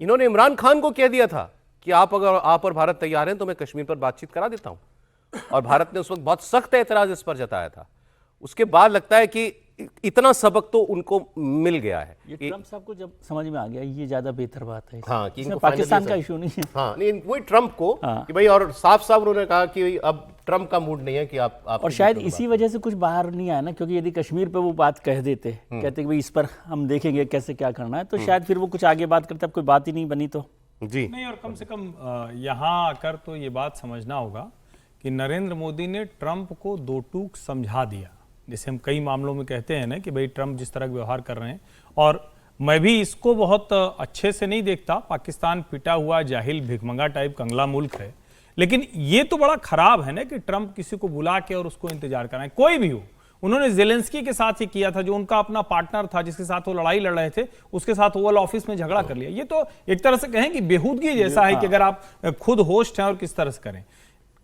इन्होंने इमरान खान को कह दिया था कि अगर आप और भारत तैयार हैं तो मैं कश्मीर पर बातचीत करा देता हूं। और भारत ने उस वक्त बहुत सख्त एतराज इस पर जताया था। उसके बाद लगता है कि इतना सबक तो उनको मिल गया है। ये ट्रंप साहब को जब समझ में आ गया ये ज्यादा बेहतर बात है। हाँ, कि पाकिस्तान का इशू नहीं है। हाँ, नहीं वही ट्रंप को कि भाई, और साफ साफ उन्होंने कहा कि अब ट्रंप का मूड नहीं है कि आप और शायद इसी वजह से कुछ बाहर नहीं आया ना, क्योंकि यदि कश्मीर पे वो बात कह देते, कहते कि भाई इस पर हम देखेंगे कैसे क्या करना है, तो शायद फिर वो कुछ आगे बात करते, अब कोई बात ही नहीं बनी तो जी नहीं। और कम से कम यहाँ आकर तो ये बात समझना होगा कि नरेंद्र मोदी ने ट्रंप को दो टूक समझा दिया। जैसे हम कई मामलों में कहते हैं ना कि भाई ट्रंप जिस तरह का व्यवहार कर रहे हैं, और मैं भी इसको बहुत अच्छे से नहीं देखता। पाकिस्तान पिटा हुआ जाहिल भिखमंगा टाइप कंगला मुल्क है, लेकिन ये तो बड़ा खराब है ना कि ट्रंप किसी को बुला के और उसको इंतजार कराए, कोई भी हो। उन्होंने जेलेंस्की के साथ ही किया था, जो उनका अपना पार्टनर था, जिसके साथ वो लड़ाई लड़ रहे थे, उसके साथ ओवल ऑफिस में झगड़ा कर लिया। ये तो एक तरह से कहें कि बेहूदगी जैसा है कि अगर आप खुद होस्ट हैं और किस तरह से करें।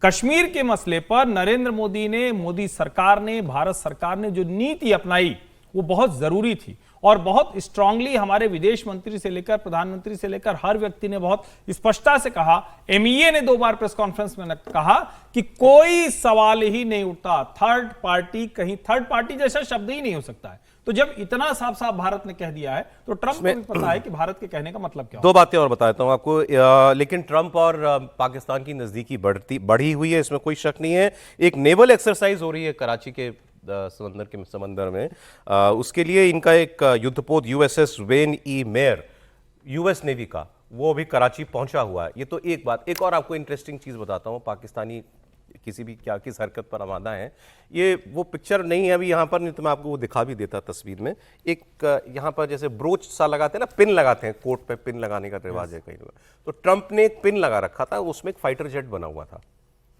कश्मीर के मसले पर नरेंद्र मोदी ने, मोदी सरकार ने, भारत सरकार ने जो नीति अपनाई वो बहुत जरूरी थी, और बहुत स्ट्रांगली हमारे विदेश मंत्री से लेकर प्रधानमंत्री से लेकर हर व्यक्ति ने बहुत स्पष्टता से कहा। एमईए ने 2 बार प्रेस कॉन्फ्रेंस में कहा कि कोई सवाल ही नहीं उठता थर्ड पार्टी, कहीं थर्ड पार्टी जैसा शब्द ही नहीं हो सकता है। तो जब इतना साफ साफ भारत ने कह दिया है तो ट्रंप को भी पता है कि भारत के कहने का मतलब क्या है। 2 बातें और बता देता हूं आपको। लेकिन ट्रंप और पाकिस्तान की नजदीकी बढ़ी हुई है, इसमें कोई शक नहीं है। एक नेवल एक्सरसाइज हो रही है कराची के समंदर में। उसके लिए इनका एक युद्धपोत USS when E mayor, US navy का, वो भी कराची पहुंचा हुआ है। ये तो एक बात। एक और आपको इंटरेस्टिंग चीज बताता हूं, पाकिस्तानी किसी भी किस हरकत पर आमादा है। ये वो पिक्चर नहीं है अभी यहाँ पर, नहीं तो मैं आपको वो दिखा भी देता तस्वीर में। एक यहाँ पर जैसे ब्रोच सा लगाते हैं ना, पिन लगाते हैं, कोट पे पिन लगाने का रिवाज है कहीं। तो ट्रंप ने एक पिन लगा रखा था, उसमें एक फाइटर जेट बना हुआ था।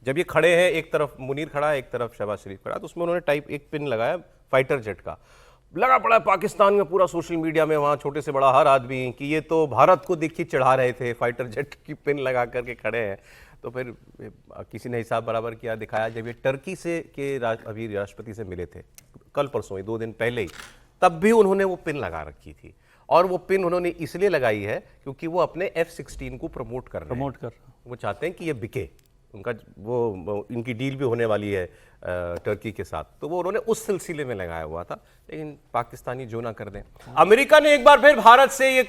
जब ये खड़े हैं, एक तरफ मुनीर खड़ा है, एक तरफ शहबाज शरीफ खड़ा, तो उसमें उन्होंने एक पिन लगाया फाइटर जेट का। लगा पड़ा है पाकिस्तान में पूरा सोशल मीडिया में, वहाँ छोटे से बड़ा हर आदमी, कि ये तो भारत को देखिए चढ़ा रहे थे, फाइटर जेट की पिन लगा करके खड़े हैं। तो फिर किसी ने हिसाब बराबर किया, दिखाया जब ये टर्की से के अभी राष्ट्रपति से मिले थे कल परसों ही, 2 दिन पहले ही, तब भी उन्होंने वो पिन लगा रखी थी। और वो पिन उन्होंने इसलिए लगाई है क्योंकि वो अपने F-16 को प्रमोट कर रहे हैं। वो चाहते हैं कि ये बिके, उनका वो इनकी डील भी होने वाली है टर्की के साथ, तो वो उन्होंने उस सिलसिले में लगाया हुआ था। लेकिन पाकिस्तानी जो ना कर दें। अमेरिका ने एक बार फिर भारत से ये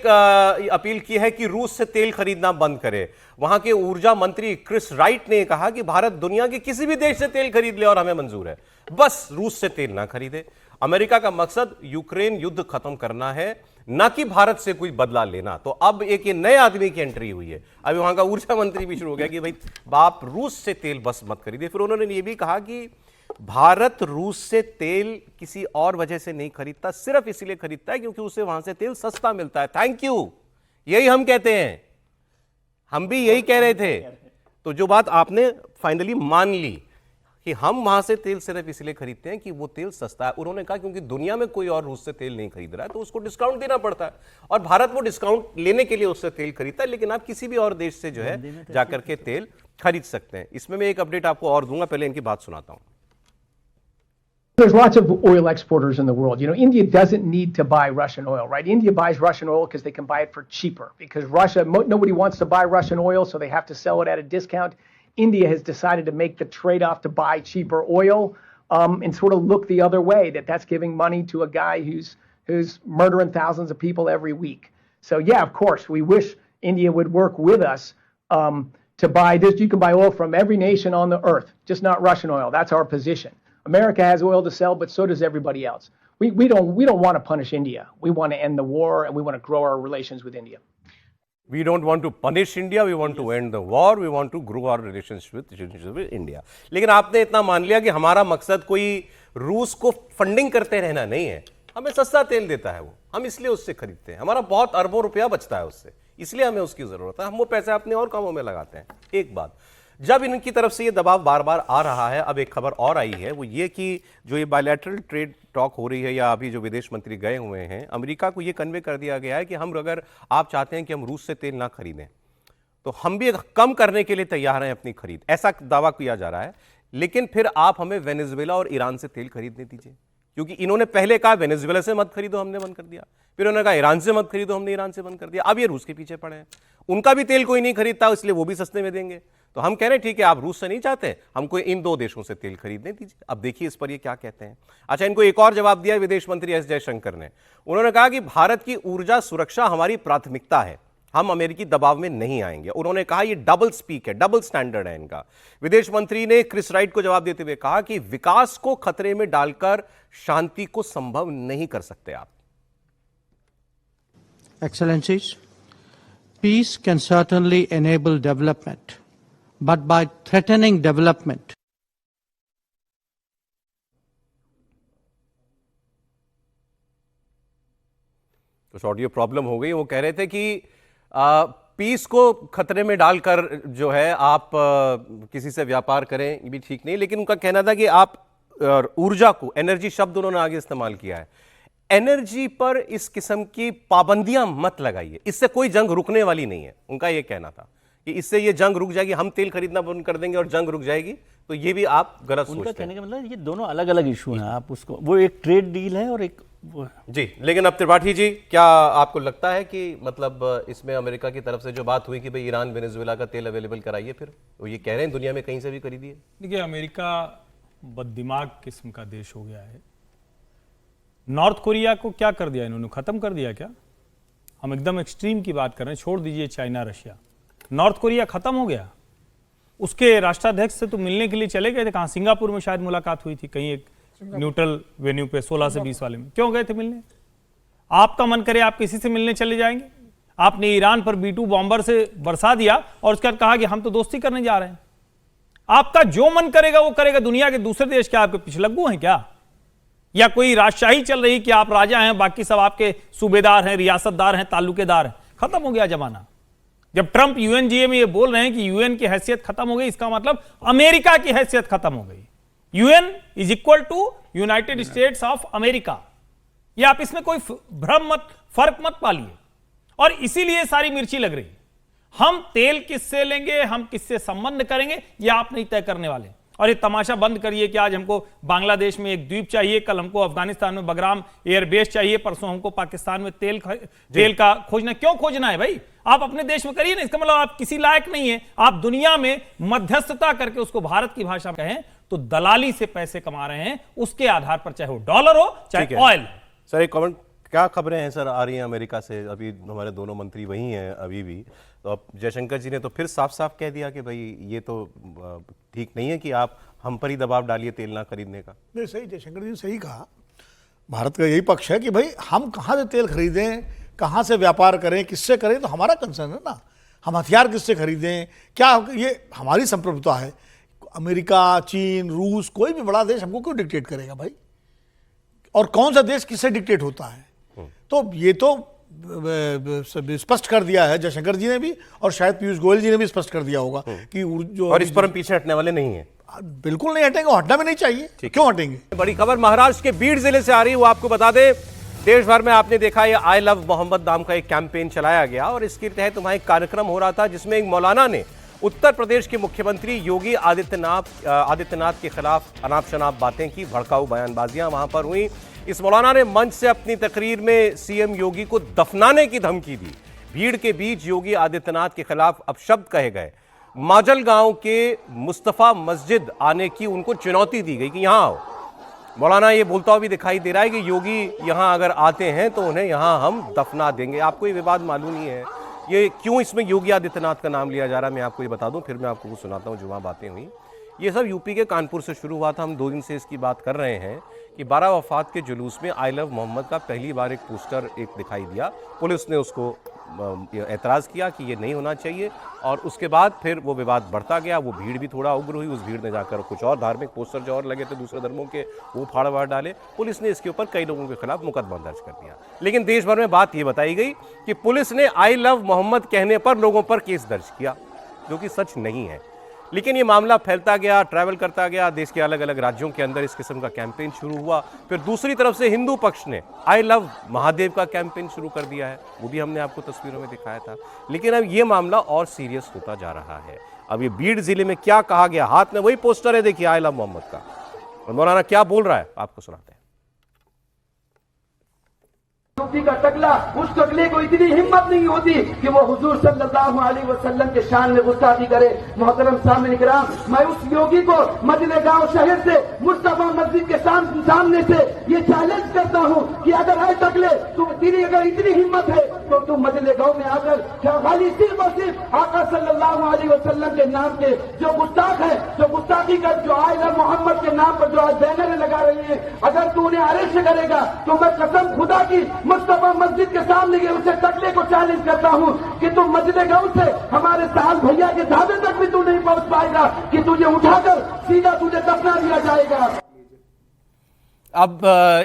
अपील की है कि रूस से तेल खरीदना बंद करे। वहां के ऊर्जा मंत्री क्रिस राइट ने कहा कि भारत दुनिया के किसी भी देश से तेल खरीद ले और हमें मंजूर है, बस रूस से तेल ना खरीदे। अमेरिका का मकसद यूक्रेन युद्ध खत्म करना है, ना कि भारत से कोई बदला लेना। तो अब एक ये नए आदमी की एंट्री हुई है। अभी वहां का ऊर्जा मंत्री भी शुरू हो गया कि भाई आप रूस से तेल बस मत खरीदिए। फिर उन्होंने ये भी कहा कि भारत रूस से तेल किसी और वजह से नहीं खरीदता, सिर्फ इसलिए खरीदता है क्योंकि उसे वहां से तेल सस्ता मिलता है। थैंक यू, यही हम कहते हैं, हम भी यही कह रहे थे। तो जो बात आपने फाइनली मान ली कि हम वहां से तेल सिर्फ इसलिए खरीदते हैं कि वो तेल सस्ता है। उन्होंने कहा क्योंकि दुनिया में कोई और रूस से तेल नहीं खरीद रहा है तो उसको डिस्काउंट देना पड़ता है, और भारत वो डिस्काउंट लेने के लिए उससे तेल खरीदता है। लेकिन आप किसी भी और देश से जो है जाकर के तेल खरीद सकते हैं। इसमें मैं एक अपडेट आपको और दूंगा, पहले इनकी बात सुनाता हूं। There's lots of oil exporters in the world. You know, India doesn't need to buy Russian oil, right? India buys Russian oil because they can buy it for cheaper. Because nobody wants to buy Russian oil, so they have to sell it at a discount. India has decided to make the trade-off to buy cheaper oil and sort of look the other way. That's giving money to a guy who's murdering thousands of people every week. So yeah, of course, we wish India would work with us to buy this. You can buy oil from every nation on the earth, just not Russian oil. That's our position. America has oil to sell, but so does everybody else. We don't want to punish India. We want to end the war and we want to grow our relations with India. We don't want to punish India. We want to end the war. We want to grow our relationship with India. लेकिन आपने इतना मान लिया कि हमारा मकसद कोई रूस को फंडिंग करते रहना नहीं है। हमें सस्ता तेल देता है वो, हम इसलिए उससे खरीदते हैं। हमारा बहुत अरबों रुपया बचता है उससे, इसलिए हमें उसकी जरूरत है। हम वो पैसे अपने और कामों में लगाते हैं। एक बात, जब इनकी तरफ से ये दबाव बार बार आ रहा है, अब एक खबर और आई है, वो ये कि जो ये बायलैटरल ट्रेड टॉक हो रही है, या अभी जो विदेश मंत्री गए हुए हैं, अमेरिका को ये कन्वे कर दिया गया है कि हम अगर आप चाहते हैं कि हम रूस से तेल ना खरीदें तो हम भी कम करने के लिए तैयार हैं अपनी खरीद, ऐसा दावा किया जा रहा है। लेकिन फिर आप हमें वेनेजुएला और ईरान से तेल खरीदने दीजिए, क्योंकि इन्होंने पहले कहा वेनेजुएला से मत खरीदो, हमने बंद कर दिया। फिर उन्होंने कहा ईरान से मत खरीदो, हमने ईरान से बंद कर दिया। अब ये रूस के पीछे पड़े हैं, उनका भी तेल कोई नहीं खरीदता, इसलिए वो भी सस्ते में देंगे। तो हम कह रहे हैं ठीक है, आप रूस से नहीं चाहते, हमको इन दो देशों से तेल खरीदने दीजिए। अब देखिए इस पर ये क्या कहते हैं। अच्छा, इनको एक और जवाब दिया विदेश मंत्री एस जयशंकर ने। उन्होंने कहा कि भारत की ऊर्जा सुरक्षा हमारी प्राथमिकता है, हम अमेरिकी दबाव में नहीं आएंगे। उन्होंने कहा ये डबल स्पीक है, डबल स्टैंडर्ड है इनका। विदेश मंत्री ने क्रिस राइट को जवाब देते हुए कहा कि विकास को खतरे में डालकर शांति को संभव नहीं कर सकते आप। Excellencies, peace can certainly enable development, but by threatening development, कुछ ऑडियो प्रॉब्लम हो गई। वो कह रहे थे कि पीस को खतरे में डालकर जो है आप किसी से व्यापार करें, ये भी ठीक नहीं। लेकिन उनका कहना था कि आप ऊर्जा को, एनर्जी शब्द उन्होंने आगे इस्तेमाल किया है, एनर्जी पर इस किस्म की पाबंदियां मत लगाइए, इससे कोई जंग रुकने वाली नहीं है। उनका यह कहना था कि इससे ये जंग रुक जाएगी, हम तेल खरीदना बंद कर देंगे और जंग रुक जाएगी, तो ये भी आप गलत सोचते हैं। उनका कहने का मतलब ये दोनों अलग अलग इशू हैं। आप उसको, वो एक ट्रेड डील है और एक जी। लेकिन अब त्रिपाठी जी, क्या आपको लगता है कि मतलब इसमें अमेरिका की तरफ से जो बात हुई कि भाई ईरान वेनेजुएला का तेल अवेलेबल कराइए, फिर वो ये कह रहे हैं दुनिया में कहीं से भी खरीदिए? देखिए, अमेरिका बददिमाग किस्म का देश हो गया है। नॉर्थ कोरिया को क्या कर दिया इन्होंने, खत्म कर दिया क्या? हम एकदम एक्सट्रीम की बात कर रहे हैं, छोड़ दीजिए चाइना रशिया, नॉर्थ कोरिया खत्म हो गया। उसके राष्ट्राध्यक्ष से तो मिलने के लिए चले गए थे, कहाँ, सिंगापुर में शायद मुलाकात हुई थी, कहीं एक न्यूट्रल वेन्यू पे 16 से 20 वाले में। क्यों गए थे मिलने? आपका मन करे आप किसी से मिलने चले जाएंगे? आपने ईरान पर B-2 बॉम्बर से बरसा दिया और उसके बाद कहा कि हम तो दोस्ती करने जा रहे हैं। आपका जो मन करेगा वो करेगा। दुनिया के दूसरे देश क्या आपके पिछलग्गू हैं क्या? या कोई राजशाही चल रही कि आप राजा हैं, बाकी सब आपके सूबेदार हैं, रियासतदार हैं, ताल्लुकेदार हैं? खत्म हो गया जमाना। जब ट्रंप UNGA में ये बोल रहे हैं कि UN की हैसियत खत्म हो गई, इसका मतलब अमेरिका की हैसियत खत्म हो गई। UN is equal to United States of America. ये आप इसमें कोई भ्रम मत, फर्क मत पालिए। और इसीलिए सारी मिर्ची लग रही। हम तेल किससे लेंगे, हम किससे संबंध करेंगे, ये आप नहीं तय करने वाले। और ये तमाशा बंद करिए कि आज हमको बांग्लादेश में एक द्वीप चाहिए, कल हमको अफगानिस्तान में बगराम एयरबेस चाहिए, परसों हमको पाकिस्तान में तेल का खोजना। क्यों खोजना है भाई? आप अपने देश में करिए ना। इसका मतलब आप किसी लायक नहीं है। आप दुनिया में मध्यस्थता करके उसको भारत की भाषा में कहें तो दलाली से पैसे कमा रहे हैं, उसके आधार पर, चाहे वो डॉलर हो चाहे ऑयल। सर एक कमेंट, क्या खबरें हैं सर आ रही हैं अमेरिका से? अभी हमारे दोनों मंत्री वही हैं अभी भी, तो अब जयशंकर जी ने तो फिर साफ साफ कह दिया कि भाई ये तो ठीक नहीं है कि आप हम पर ही दबाव डालिए तेल ना खरीदने का। नहीं, सही, जयशंकर जी ने सही कहा। भारत का यही पक्ष है कि भाई हम कहाँ से तेल खरीदें, कहाँ से व्यापार करें, किससे करें, तो हमारा कंसर्न है ना। हम हथियार किससे खरीदें, क्या ये हमारी संप्रभुता है। अमेरिका, चीन, रूस, कोई भी बड़ा देश हमको क्यों डिक्टेट करेगा भाई? और कौन सा देश किससे डिक्टेट होता है? तो ये तो स्पष्ट कर दिया है जयशंकर जी ने भी, और शायद पीयूष गोयल जी ने भी स्पष्ट कर दिया होगा कि जो, और इस पर हम पीछे हटने वाले नहीं हैं। बिल्कुल नहीं हटेंगे, हटना भी नहीं चाहिए। क्यों हटेंगे? बड़ी खबर महाराष्ट्र के बीड जिले से आ रही है, वो आपको बता दें। देश भर में आपने देखा ये आई लव मोहम्मद नाम का एक कैंपेन चलाया गया और इसके तहत वहां एक कार्यक्रम हो रहा था जिसमें एक मौलाना ने उत्तर प्रदेश के मुख्यमंत्री योगी आदित्यनाथ के खिलाफ अनाप शनाप बातें की, भड़काऊ बयानबाजियां वहां पर हुई। इस मौलाना ने मंच से अपनी तकरीर में सीएम योगी को दफनाने की धमकी दी। भीड़ के बीच योगी आदित्यनाथ के खिलाफ अपशब्द कहे गए। माजल गांव के मुस्तफा मस्जिद आने की उनको चुनौती दी गई कि यहां आओ। मौलाना ये बोलता हुआ भी दिखाई दे रहा है कि योगी यहां अगर आते हैं तो उन्हें यहां हम दफना देंगे। आपको ये विवाद मालूम नहीं है, ये क्यों इसमें योगी आदित्यनाथ का नाम लिया जा रहा है, मैं आपको ये बता दूं, फिर मैं आपको कुछ सुनाता हूं जो वहां बातें हुई। ये सब यूपी के कानपुर से शुरू हुआ था। हम 2 दिन से इसकी बात कर रहे हैं कि 12 वफात के जुलूस में आई लव मोहम्मद का पहली बार एक पोस्टर दिखाई दिया। पुलिस ने उसको एतराज़ किया कि ये नहीं होना चाहिए और उसके बाद फिर वो विवाद बढ़ता गया। वो भीड़ भी थोड़ा उग्र हुई, उस भीड़ ने जाकर कुछ और धार्मिक पोस्टर जो और लगे थे दूसरे धर्मों के वो फाड़ वाड़ डाले। पुलिस ने इसके ऊपर कई लोगों के खिलाफ मुकदमा दर्ज कर दिया। लेकिन देश भर में बात ये बताई गई कि पुलिस ने आई लव मोहम्मद कहने पर लोगों पर केस दर्ज किया, जो कि सच नहीं है। लेकिन ये मामला फैलता गया, ट्रैवल करता गया, देश के अलग अलग राज्यों के अंदर इस किस्म का कैंपेन शुरू हुआ। फिर दूसरी तरफ से हिंदू पक्ष ने आई लव महादेव का कैंपेन शुरू कर दिया है, वो भी हमने आपको तस्वीरों में दिखाया था। लेकिन अब ये मामला और सीरियस होता जा रहा है। अब ये बीड जिले में क्या कहा गया, हाथ में वही पोस्टर है देखिए आई लव मोहम्मद का, और मौलाना क्या बोल रहा है आपको सुनाते हैं। यूपी का टकला, उस टकले को इतनी हिम्मत नहीं होती कि वो हुजूर सल्लल्लाहु अलैहि वसल्लम के शान में गुस्ताखी करे। मोहतरम सामने इकराम, मैं उस योगी को मदीना गांव शहर से मुस्तफा मस्जिद के सामने से ये चैलेंज करता हूं कि अगर है टकले तेरी अगर इतनी हिम्मत है तो तुम मदीना गांव में आकर क्या खाली सिर्फ और सिर्फ आका सल्लल्लाहु अलैहि वसल्लम के नाम के जो गुस्ताख है, जो गुस्ताखी कर, जो आई लव मोहम्मद के नाम पर जो आज बैनर लगा रही है, अगर तू उन्हें अरेस्ट करेगा तो मैं कसम खुदा की मुस्तफा मस्जिद के सामने के उसे टकले को चैलेंज करता हूं कि तुम मस्जिद गांव से हमारे साहब भैया के ढाबे तक भी तू नहीं पहुंच पाएगा कि तुझे उठाकर सीधा तुझे दफना दिया जाएगा। अब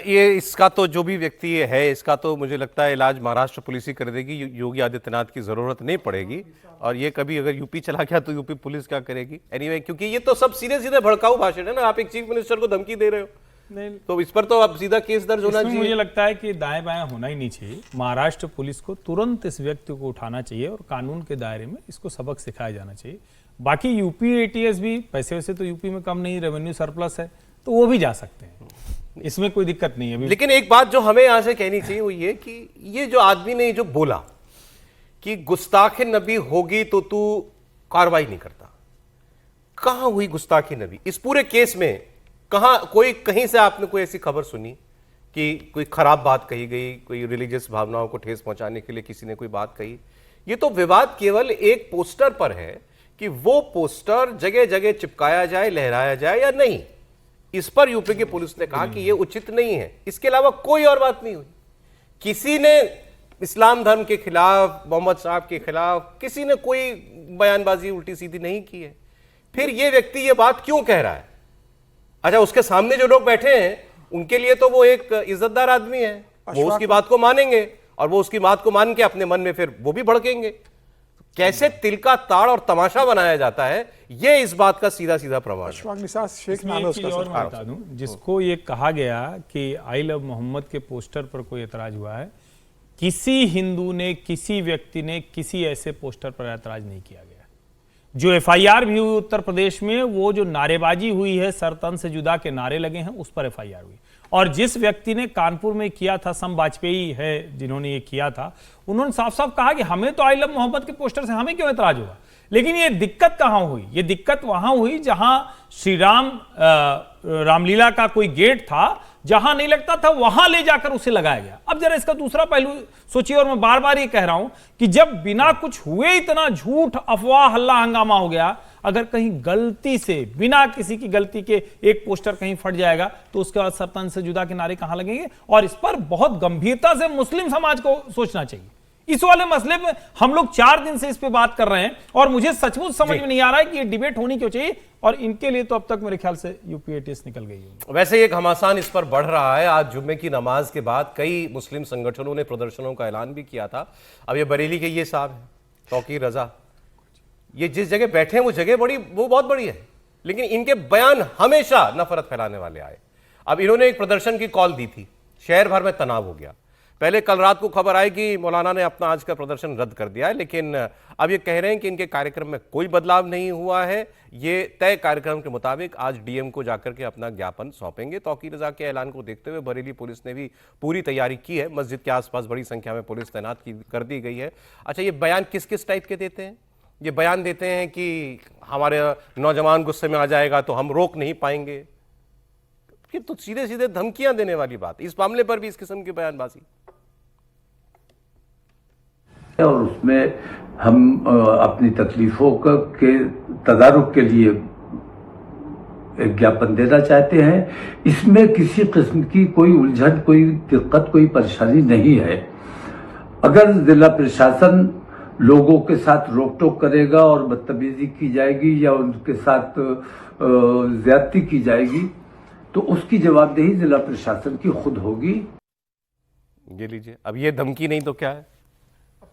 ये इसका तो जो भी व्यक्ति ये है इसका तो मुझे लगता है इलाज महाराष्ट्र पुलिस ही कर देगी, योगी आदित्यनाथ की जरूरत नहीं पड़ेगी। और ये कभी अगर यूपी चला गया तो यूपी पुलिस क्या करेगी? एनीवे, क्योंकि ये तो सब सीधे सीधे भड़काऊ भाषण है ना। आप एक चीफ मिनिस्टर को धमकी दे रहे हो, नहीं तो इस पर तो अब सीधा केस दर्ज होना चाहिए। मुझे लगता है कि दाएं बाएं होना ही नहीं चाहिए। महाराष्ट्र पुलिस को तुरंत इस व्यक्ति को उठाना चाहिए और कानून के दायरे में इसको सबक सिखाया जाना चाहिए। बाकी यूपी एटीएस भी पैसे वैसे तो यूपी में कम नहीं, रेवेन्यू सरप्लस है तो वो भी जा सकते हैं, इसमें कोई दिक्कत नहीं है अभी। लेकिन एक बात जो हमें यहां से कहनी चाहिए वो ये कि ये जो आदमी ने जो बोला कि गुस्ताखे नबी होगी तो तू कार्रवाई नहीं करता, कहां हुई गुस्ताखी नबी इस पूरे केस में? कहां कोई कहीं से आपने कोई ऐसी खबर सुनी कि कोई खराब बात कही गई, कोई रिलीजियस भावनाओं को ठेस पहुंचाने के लिए किसी ने कोई बात कही? ये तो विवाद केवल एक पोस्टर पर है कि वो पोस्टर जगह जगह चिपकाया जाए, लहराया जाए या नहीं। इस पर यूपी की पुलिस ने कहा कि यह उचित नहीं है। इसके अलावा कोई और बात नहीं हुई। किसी ने इस्लाम धर्म के खिलाफ, मोहम्मद साहब के खिलाफ किसी ने कोई बयानबाजी उल्टी सीधी नहीं की है। फिर यह व्यक्ति ये बात क्यों कह रहा है? अच्छा, उसके सामने जो लोग बैठे हैं उनके लिए तो वो एक इज्जतदार आदमी है, वो उसकी बात को मानेंगे और वो उसकी बात को मान के अपने मन में फिर वो भी भड़केंगे। कैसे तिल का ताड़ और तमाशा बनाया जाता है, ये इस बात का सीधा सीधा प्रमाण है। जिसको ये कहा गया कि आई लव मोहम्मद के पोस्टर पर कोई एतराज हुआ है, किसी हिंदू ने, किसी व्यक्ति ने किसी ऐसे पोस्टर पर एतराज नहीं किया गया। जो एफआईआर भी हुई उत्तर प्रदेश में, वो जो नारेबाजी हुई है, सर तन से जुदा के नारे लगे हैं, उस पर एफआईआर हुई। और जिस व्यक्ति ने कानपुर में किया था, सम वाजपेयी है जिन्होंने ये किया था, उन्होंने साफ साफ कहा कि हमें तो आई लव मोहम्मद के पोस्टर से हमें क्यों एतराज हुआ। लेकिन ये दिक्कत कहां हुई? ये दिक्कत वहां हुई जहां श्री राम रामलीला का कोई गेट था, जहां नहीं लगता था वहां ले जाकर उसे लगाया गया। अब जरा इसका दूसरा पहलू सोचिए, और मैं बार बार ये कह रहा हूं कि जब बिना कुछ हुए इतना झूठ, अफवाह, हल्ला हंगामा हो गया, अगर कहीं गलती से, बिना किसी की गलती के एक पोस्टर कहीं फट जाएगा तो उसके बाद सरतन से जुदा के नारे कहां लगेंगे? और इस पर बहुत गंभीरता से मुस्लिम समाज को सोचना चाहिए। इस वाले मसले में हम लोग 4 दिन से इस पे बात कर रहे हैं और मुझे सचमुच समझ में नहीं आ रहा है कि ये डिबेट होनी क्यों चाहिए, और इनके लिए तो अब तक मेरे ख्याल से यूपी एटीएस निकल गई है। वैसे ये घमासान इस पर बढ़ रहा है। आज जुम्मे की नमाज के बाद कई मुस्लिम संगठनों ने प्रदर्शनों का ऐलान भी किया था। अब ये बरेली के ये साहब हैं, तौकीर रजा, ये जिस जगह बैठे हैं वो बहुत बड़ी है, लेकिन इनके बयान हमेशा नफरत फैलाने वाले आए। अब इन्होंने एक प्रदर्शन की कॉल दी थी, शहर भर में तनाव हो गया। पहले कल रात को खबर आई कि मौलाना ने अपना आज का प्रदर्शन रद्द कर दिया है, लेकिन अब ये कह रहे हैं कि इनके कार्यक्रम में कोई बदलाव नहीं हुआ है। ये तय कार्यक्रम के मुताबिक आज डीएम को जाकर के अपना ज्ञापन सौंपेंगे। तौकीर रजा के ऐलान को देखते हुए बरेली पुलिस ने भी पूरी तैयारी की है। मस्जिद के आसपास बड़ी संख्या में पुलिस तैनात कर दी गई है। अच्छा, ये बयान किस किस टाइप के देते हैं? ये बयान देते हैं कि हमारे नौजवान गुस्से में आ जाएगा तो हम रोक नहीं पाएंगे, कि तो सीधे सीधे धमकियां देने वाली बात। इस मामले पर भी इस किस्म की बयानबाजी, और उसमें हम अपनी तकलीफों के तदारुक के लिए एक ज्ञापन देना चाहते हैं। इसमें किसी किस्म की कोई उलझन, कोई दिक्कत, कोई परेशानी नहीं है। अगर जिला प्रशासन लोगों के साथ रोक टोक करेगा और बदतमीजी की जाएगी या उनके साथ ज्यादती की जाएगी तो उसकी जवाबदेही जिला प्रशासन की खुद होगी। ये लीजिए, अब ये धमकी नहीं तो क्या है?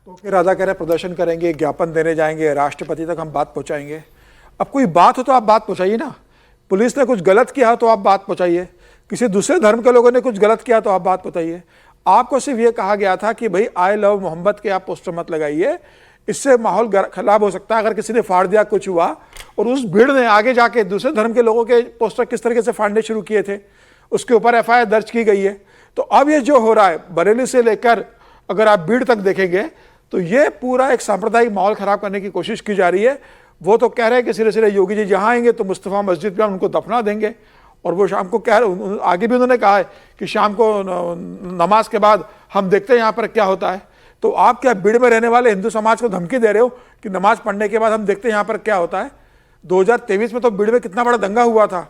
तो कि राजा कह रहे प्रदर्शन करेंगे, ज्ञापन देने जाएंगे, राष्ट्रपति तक हम बात पहुंचाएंगे। अब कोई बात हो तो आप बात पहुंचाइए ना। पुलिस ने कुछ गलत किया तो आप बात पहुंचाइए, किसी दूसरे धर्म के लोगों ने कुछ गलत किया तो आप बात बताइए। आपको सिर्फ ये कहा गया था कि भाई आई लव मोहम्मद के आप पोस्टर मत लगाइए, इससे माहौल खराब हो सकता है। अगर किसी ने फाड़ दिया, कुछ हुआ, और उस भीड़ ने आगे जाके दूसरे धर्म के लोगों के पोस्टर किस तरीके से फाड़ने शुरू किए थे, उसके ऊपर एफआईआर दर्ज की गई है। तो अब ये जो हो रहा है बरेली से लेकर अगर आप भीड़ तक देखेंगे तो ये पूरा एक सांप्रदायिक माहौल खराब करने की कोशिश की जा रही है। वो तो कह रहे हैं कि सिरे सिरे योगी जी जहां आएंगे तो मुस्तफा मस्जिद में उनको दफना देंगे, और वो शाम को आगे भी उन्होंने कहा है कि शाम को नमाज के बाद हम देखते हैं यहाँ पर क्या होता है। तो आप क्या भीड़ में रहने वाले हिंदू समाज को धमकी दे रहे हो कि नमाज पढ़ने के बाद हम देखते हैं यहाँ पर क्या होता है? 2023 में तो भीड़ में कितना बड़ा दंगा हुआ था।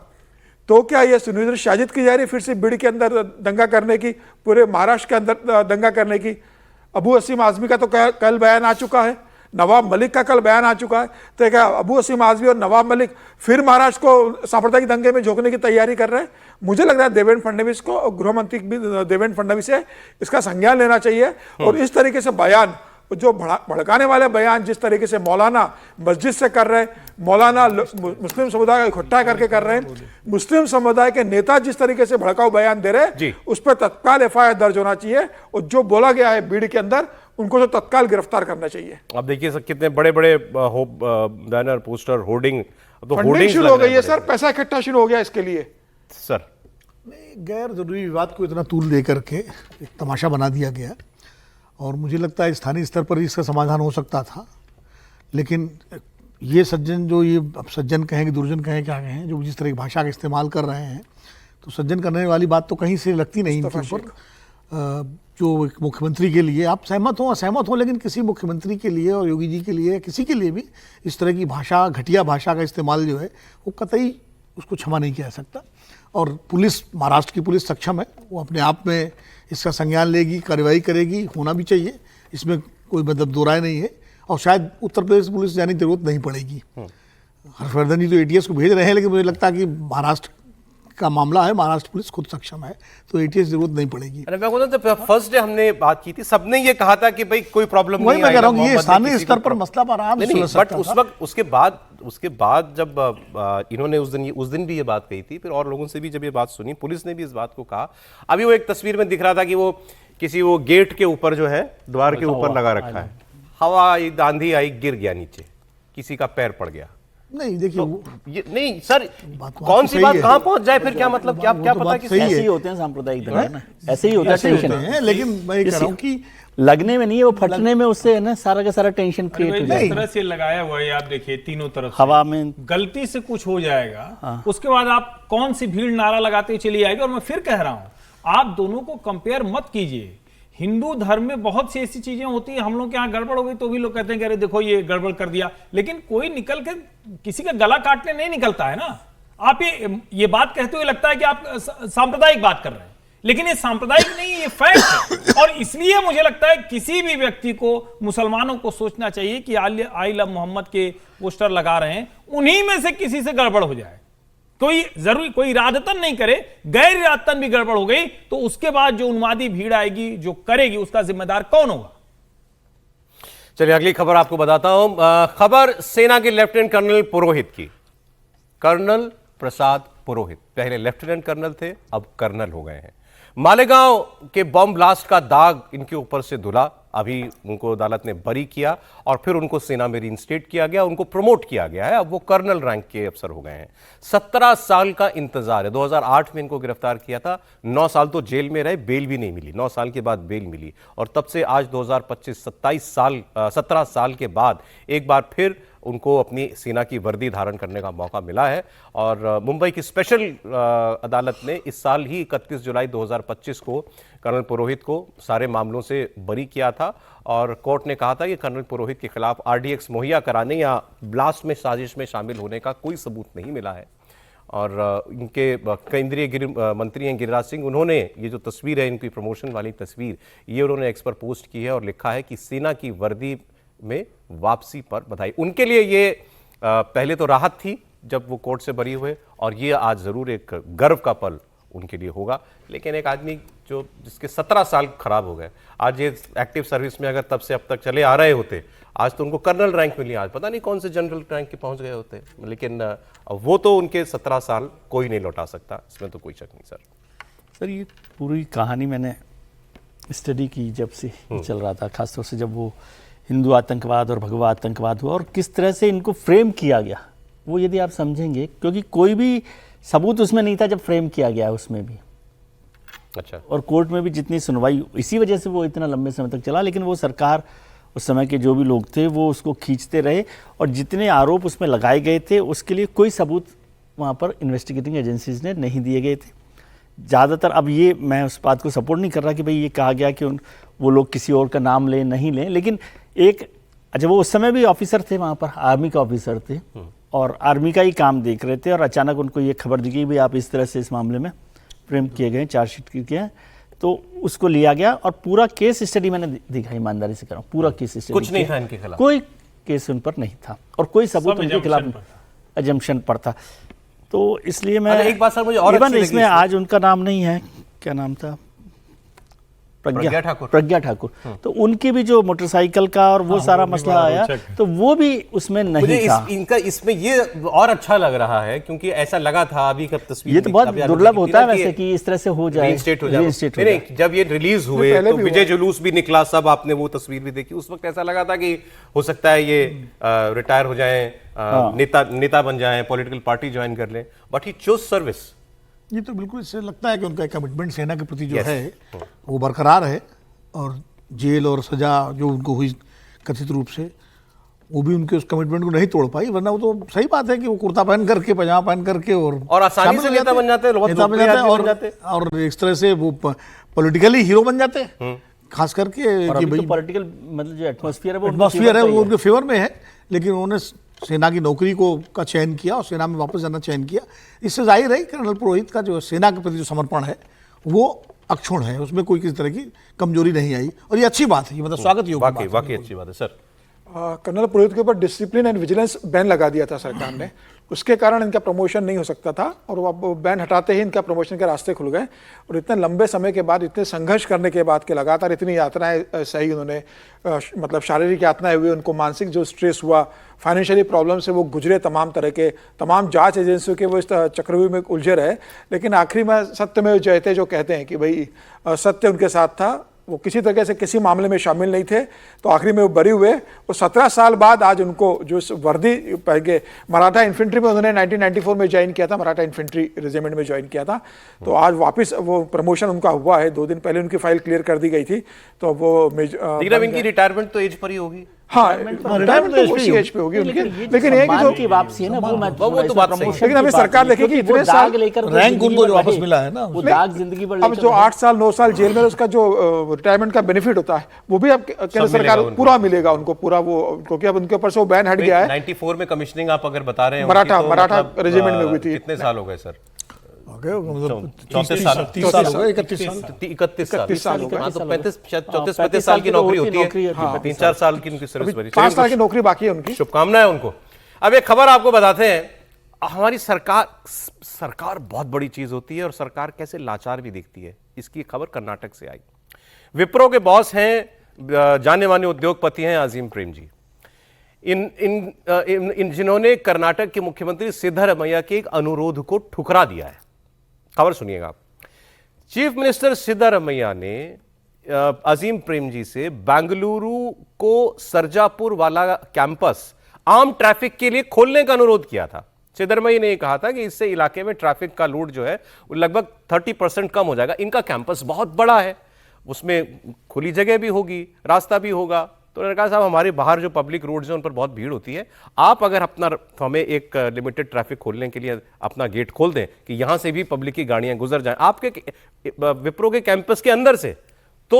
तो क्या ये सुनियोजित साजिश की जा रही है फिर से भीड़ के अंदर दंगा करने की, पूरे महाराष्ट्र के अंदर दंगा करने की? अबू असीम आजमी का तो कल बयान आ चुका है, नवाब मलिक का कल बयान आ चुका है। तो क्या अबू असीम आजमी और नवाब मलिक फिर महाराष्ट्र को सांप्रदायिक दंगे में झोंकने की तैयारी कर रहे हैं? मुझे लग रहा है देवेंद्र फडणवीस को, गृह मंत्री भी देवेंद्र फडणवीस है, इसका संज्ञान लेना चाहिए। और इस तरीके से बयान, जो भड़काने वाले बयान जिस तरीके से मौलाना मस्जिद से कर रहे हैं, मौलाना मुस्लिम समुदाय को इकट्ठा करके कर रहे हैं, मुस्लिम समुदाय के नेता जिस तरीके से भड़काऊ बयान दे रहे हैं, उस पर तत्काल एफआईआर दर्ज होना चाहिए। और जो बोला गया है भीड़ के अंदर, उनको तो तत्काल गिरफ्तार करना चाहिए। अब देखिए सर, कितने बड़े बड़े बैनर, पोस्टर, होर्डिंग, तो फंडिंग शुरू हो गई है सर, पैसा इकट्ठा शुरू हो गया इसके लिए। सर गैर जरूरी विवाद को इतना तूल दे करके एक तमाशा बना दिया गया, और मुझे लगता है स्थानीय स्तर पर इसका समाधान हो सकता था। लेकिन ये सज्जन, जो ये अब सज्जन कहें कि दुर्जन कहें, क्या कहें, जो जिस तरह की भाषा का इस्तेमाल कर रहे हैं, तो सज्जन करने वाली बात तो कहीं से लगती नहीं इनके ऊपर। जो एक मुख्यमंत्री के लिए, आप सहमत हो असहमत हो, लेकिन किसी मुख्यमंत्री के लिए और योगी जी के लिए, किसी के लिए भी इस तरह की भाषा, घटिया भाषा का इस्तेमाल जो है वो कतई उसको क्षमा नहीं किया जा सकता। और पुलिस, महाराष्ट्र की पुलिस सक्षम है, वो अपने आप में इसका संज्ञान लेगी, कार्रवाई करेगी, होना भी चाहिए, इसमें कोई मतलब दो राय नहीं है। और शायद उत्तर प्रदेश पुलिस जाने की जरूरत नहीं पड़ेगी। हर्षवर्धन जी तो एटीएस को भेज रहे हैं, लेकिन मुझे लगता है कि महाराष्ट्र का मामला है, महाराष्ट्र पुलिस खुद सक्षम है, तो एटीएस जरूरत नहीं पड़ेगी। अरे मैं बोलता तो फर्स्ट डे हमने बात की थी, सबने ये कहा था कि भाई कोई प्रॉब्लम नहीं, मैं कह रहा हूँ ये स्थानीय स्तर पर मसला पर आराम से सुलझ सकता था। बट उस वक्त उसके बाद जब इन्होंने उस दिन भी ये बात कही थी, फिर और लोगों से भी जब ये बात सुनी, पुलिस ने भी इस बात को कहा। अभी वो एक तस्वीर में दिख रहा था कि वो किसी वो गेट के ऊपर जो है, द्वार के ऊपर लगा रखा है, हवा आई, आंधी आई, गिर गया नीचे, किसी का पैर पड़ गया। नहीं देखिए ये नहीं सर, बात कौन सी सही बात है। कहाँ पहुंच जाए फिर क्या मतलब, क्या क्या पता कि सही ऐसे है। ही होते हैं सांप्रदायिक दंगे ना, ऐसे ही होता है टेंशन। लेकिन मैं कह रहा हूँ कि लगने में नहीं है, वो फटने में उससे है ना सारा का सारा टेंशन क्रिएट हो जिस जाएगा। तरह से लगाया हुआ है आप देखिए तीनों तरफ से, हवा में गलती से कुछ हो जाएगा, उसके बाद आप कौन सी भीड़ नारा लगाते हुए चली आएगी। और मैं फिर कह रहा हूं, आप दोनों को कंपेयर मत कीजिए। हिंदू धर्म में बहुत सी ऐसी चीजें होती हैं, हम लोग के यहाँ गड़बड़ हो गई तो भी लोग कहते हैं कि अरे देखो ये गड़बड़ कर दिया, लेकिन कोई निकल के किसी का गला काटने नहीं निकलता है ना। आप ये बात कहते हुए लगता है कि आप सांप्रदायिक बात कर रहे हैं, लेकिन ये सांप्रदायिक नहीं, ये फैक्ट है। और इसलिए मुझे लगता है किसी भी व्यक्ति को, मुसलमानों को सोचना चाहिए कि आई लव मोहम्मद के पोस्टर लगा रहे हैं, उन्हीं में से किसी से गड़बड़ हो जाए, कोई जरूरी कोई इरादतन नहीं करे, गैर इरादतन भी गड़बड़ हो गई तो उसके बाद जो उन्मादी भीड़ आएगी, जो करेगी, उसका जिम्मेदार कौन होगा। चलिए अगली खबर आपको बताता हूं। खबर सेना के लेफ्टिनेंट कर्नल पुरोहित की। कर्नल प्रसाद पुरोहित पहले लेफ्टिनेंट कर्नल थे, अब कर्नल हो गए हैं। मालेगांव के बम ब्लास्ट का दाग इनके ऊपर से धुला। अभी उनको अदालत ने बरी किया और फिर उनको सेना में रीइंस्टेट किया गया, उनको प्रमोट किया गया है। अब वो कर्नल रैंक के अफसर हो गए हैं। 17 साल का इंतजार है। 2008 में इनको गिरफ्तार किया था, 9 साल तो जेल में रहे, बेल भी नहीं मिली, 9 साल के बाद बेल मिली और तब से आज 2025 17 साल के बाद एक बार फिर उनको अपनी सेना की वर्दी धारण करने का मौका मिला है। और मुंबई की स्पेशल अदालत ने इस साल ही 31 जुलाई 2025 को कर्नल पुरोहित को सारे मामलों से बरी किया था और कोर्ट ने कहा था कि कर्नल पुरोहित के खिलाफ आरडीएक्स मुहैया कराने या ब्लास्ट में साजिश में शामिल होने का कोई सबूत नहीं मिला है। और इनके केंद्रीय मंत्री हैं गिरिराज सिंह, उन्होंने ये जो तस्वीर है इनकी प्रमोशन वाली तस्वीर, ये उन्होंने एक्स पर पोस्ट की है और लिखा है कि सेना की वर्दी में वापसी पर बधाई। उनके लिए ये पहले तो राहत थी जब वो कोर्ट से बरी हुए, और ये आज जरूर एक गर्व का पल उनके लिए होगा। लेकिन एक आदमी जो जिसके 17 साल खराब हो गए, आज ये एक्टिव सर्विस में अगर तब से अब तक चले आ रहे होते, आज तो उनको कर्नल रैंक मिली, आज पता नहीं कौन से जनरल रैंक के पहुंच गए होते। लेकिन वो तो उनके 17 साल कोई नहीं लौटा सकता, इसमें तो कोई शक नहीं। सर ये पूरी कहानी मैंने स्टडी की जब से चल रहा था, खासतौर से जब वो हिंदू आतंकवाद और भगवा आतंकवाद हुआ और किस तरह से इनको फ्रेम किया गया, वो यदि आप समझेंगे, क्योंकि कोई भी सबूत उसमें नहीं था जब फ्रेम किया गया उसमें भी। अच्छा। और कोर्ट में भी जितनी सुनवाई, इसी वजह से वो इतना लंबे समय तक चला। लेकिन वो सरकार, उस समय के जो भी लोग थे वो उसको खींचते रहे और जितने आरोप उसमें लगाए गए थे उसके लिए कोई सबूत वहाँ पर इन्वेस्टिगेटिंग एजेंसीज ने नहीं दिए गए थे ज़्यादातर। अब ये मैं उस बात को सपोर्ट नहीं कर रहा कि भाई ये कहा गया कि वो लोग किसी और का नाम लें नहीं लें, लेकिन एक अच्छा वो उस समय भी ऑफिसर थे वहाँ पर, आर्मी का ऑफिसर थे और आर्मी का ही काम देख रहे थे और अचानक उनको ये खबर दी कि भाई आप इस तरह से इस मामले में फ्रेम किए गए, चार्जशीट किए हैं, तो उसको लिया गया और पूरा केस स्टडी मैंने दिखा, ईमानदारी से कर रहा हूँ, पूरा केस स्टडी कुछ नहीं था इनके खिलाफ, कोई केस उन पर नहीं था और कोई सबूत उनके खिलाफ एजम्पशन पर था। तो इसलिए मैं एक बात सर मुझे और इवन इसमें आज उनका नाम नहीं है, क्या नाम था, प्रज्ञा ठाकुर, तो उनकी भी जो मोटरसाइकिल का और वो सारा मसला आया तो वो भी उसमें नहीं था। इनका इसमें ये और अच्छा लग रहा है क्योंकि ऐसा लगा था अभी कब तस्वीर, ये तो बहुत दुर्लभ होता है वैसे कि इस तरह से हो जाए, रीइंस्टेट हो जाए। जब ये रिलीज हुए तो विजय जुलूस भी निकला, सब आपने वो तस्वीर भी देखी, उस वक्त ऐसा लगा था कि हो सकता है ये रिटायर हो जाए, नेता बन जाए, पॉलिटिकल पार्टी ज्वाइन कर लें, बट ही चोज सर्विस। ये तो बिल्कुल इससे लगता है कि उनका कमिटमेंट सेना के प्रति जो है वो बरकरार है और जेल और सजा जो उनको हुई कथित रूप से, वो भी उनके उस कमिटमेंट को नहीं तोड़ पाई। वरना वो तो सही बात है कि वो कुर्ता पहन करके, पजामा पहन करके और आसानी से नेता बन जाते हैं और इस तरह से वो पॉलिटिकली हीरो बन जाते हैं, खास करके पॉलिटिकल मतलब जो एटमॉस्फेयर है वो उनके फेवर में है। लेकिन उन्होंने सेना की नौकरी का चयन किया और सेना में वापस जाना चयन किया। इससे जाहिर है कर्नल पुरोहित का जो सेना के प्रति जो समर्पण है वो अक्षुण्ण है, उसमें कोई किसी तरह की कमजोरी नहीं आई और ये अच्छी बात है, ये मतलब स्वागत योग्य वाकई अच्छी बात है सर। कर्नल पुरोहित के ऊपर डिसिप्लिन एंड विजिलेंस बैन लगा दिया था सरकार ने, उसके कारण इनका प्रमोशन नहीं हो सकता था और वो बैन हटाते ही इनका प्रमोशन के रास्ते खुल गए। और इतने लंबे समय के बाद, इतने संघर्ष करने के बाद के लगातार इतनी यातनाएं सही उन्होंने, मतलब शारीरिक यातनाएं हुई, उनको मानसिक जो स्ट्रेस हुआ, फाइनेंशियली प्रॉब्लम से वो गुजरे, तमाम तरह के तमाम जांच एजेंसियों के वो इस चक्रव्यूह में उलझे रहे। लेकिन आखिरी में सत्य में जयते जो कहते हैं कि भाई सत्य उनके साथ था, वो किसी तरह से किसी मामले में शामिल नहीं थे, तो आखिरी में वो बरी हुए। और 17 साल बाद आज उनको जो वर्दी पहन के मराठा इन्फेंट्री में उन्होंने 1994 में ज्वाइन किया था, मराठा इन्फेंट्री रेजिमेंट में ज्वाइन किया था, तो आज वापस वो प्रमोशन उनका हुआ है। 2 दिन पहले उनकी फाइल क्लियर कर दी गई थी, तो वो इनकी रिटायरमेंट तो एज पर ही होगी। हाँ, रिटायरमेंट तो उसी एज पे होगी उनकी, लेकिन एक जो की वापसी है ना, वो तो बात सही है। लेकिन हमें सरकार देखेगी इतने साल रैंक उनको जो वापस मिला है ना, वो दाग जिंदगी भर अब जो 8 साल 9 साल जेल में उसका जो रिटायरमेंट का बेनिफिट होता है वो भी अब केंद्र सरकार पूरा मिलेगा उनको, पूरा वो, क्योंकि अब उनके ऊपर से वो बैन हट गया है। 94 में कमिश्निंग आप अगर बता रहे हैं मराठा रेजिमेंट में हुई थी। कितने साल हो गए सर? 31 साल 31 साल हो गए। 31 साल हो गए। हाँ, तो 34-35 साल की नौकरी होती है। 3-4 साल की उनकी सर्विस भरी, 5 साल की नौकरी बाकी है उनकी। शुभकामनाएं उनको। अब एक खबर आपको बताते हैं, हमारी सरकार बहुत बड़ी चीज होती है और सरकार कैसे लाचार भी दिखती है। इसकी खबर कर्नाटक से आई। विप्रो के बॉस हैं, जाने माने उद्योगपति हैं अजीम प्रेम जी। इन जिन्होंने कर्नाटक के मुख्यमंत्री सिद्धरमैया के एक अनुरोध को ठुकरा दिया है। खबर सुनिएगा आप। चीफ मिनिस्टर सिद्धरमैया ने अजीम प्रेम जी से बेंगलुरु को सरजापुर वाला कैंपस आम ट्रैफिक के लिए खोलने का अनुरोध किया था। सिद्धरमैया ने कहा था कि इससे इलाके में ट्रैफिक का लोड जो है वो लगभग 30% कम हो जाएगा। इनका कैंपस बहुत बड़ा है, उसमें खुली जगह भी होगी, रास्ता भी होगा। तो उन्होंने कहा साहब हमारे बाहर जो पब्लिक रोड्स हैं उन पर बहुत भीड़ होती है, आप अगर अपना हमें एक लिमिटेड ट्रैफिक खोलने के लिए अपना गेट खोल दें कि यहां से भी पब्लिक की गाड़ियां गुजर जाएं आपके विप्रो के कैंपस के अंदर से, तो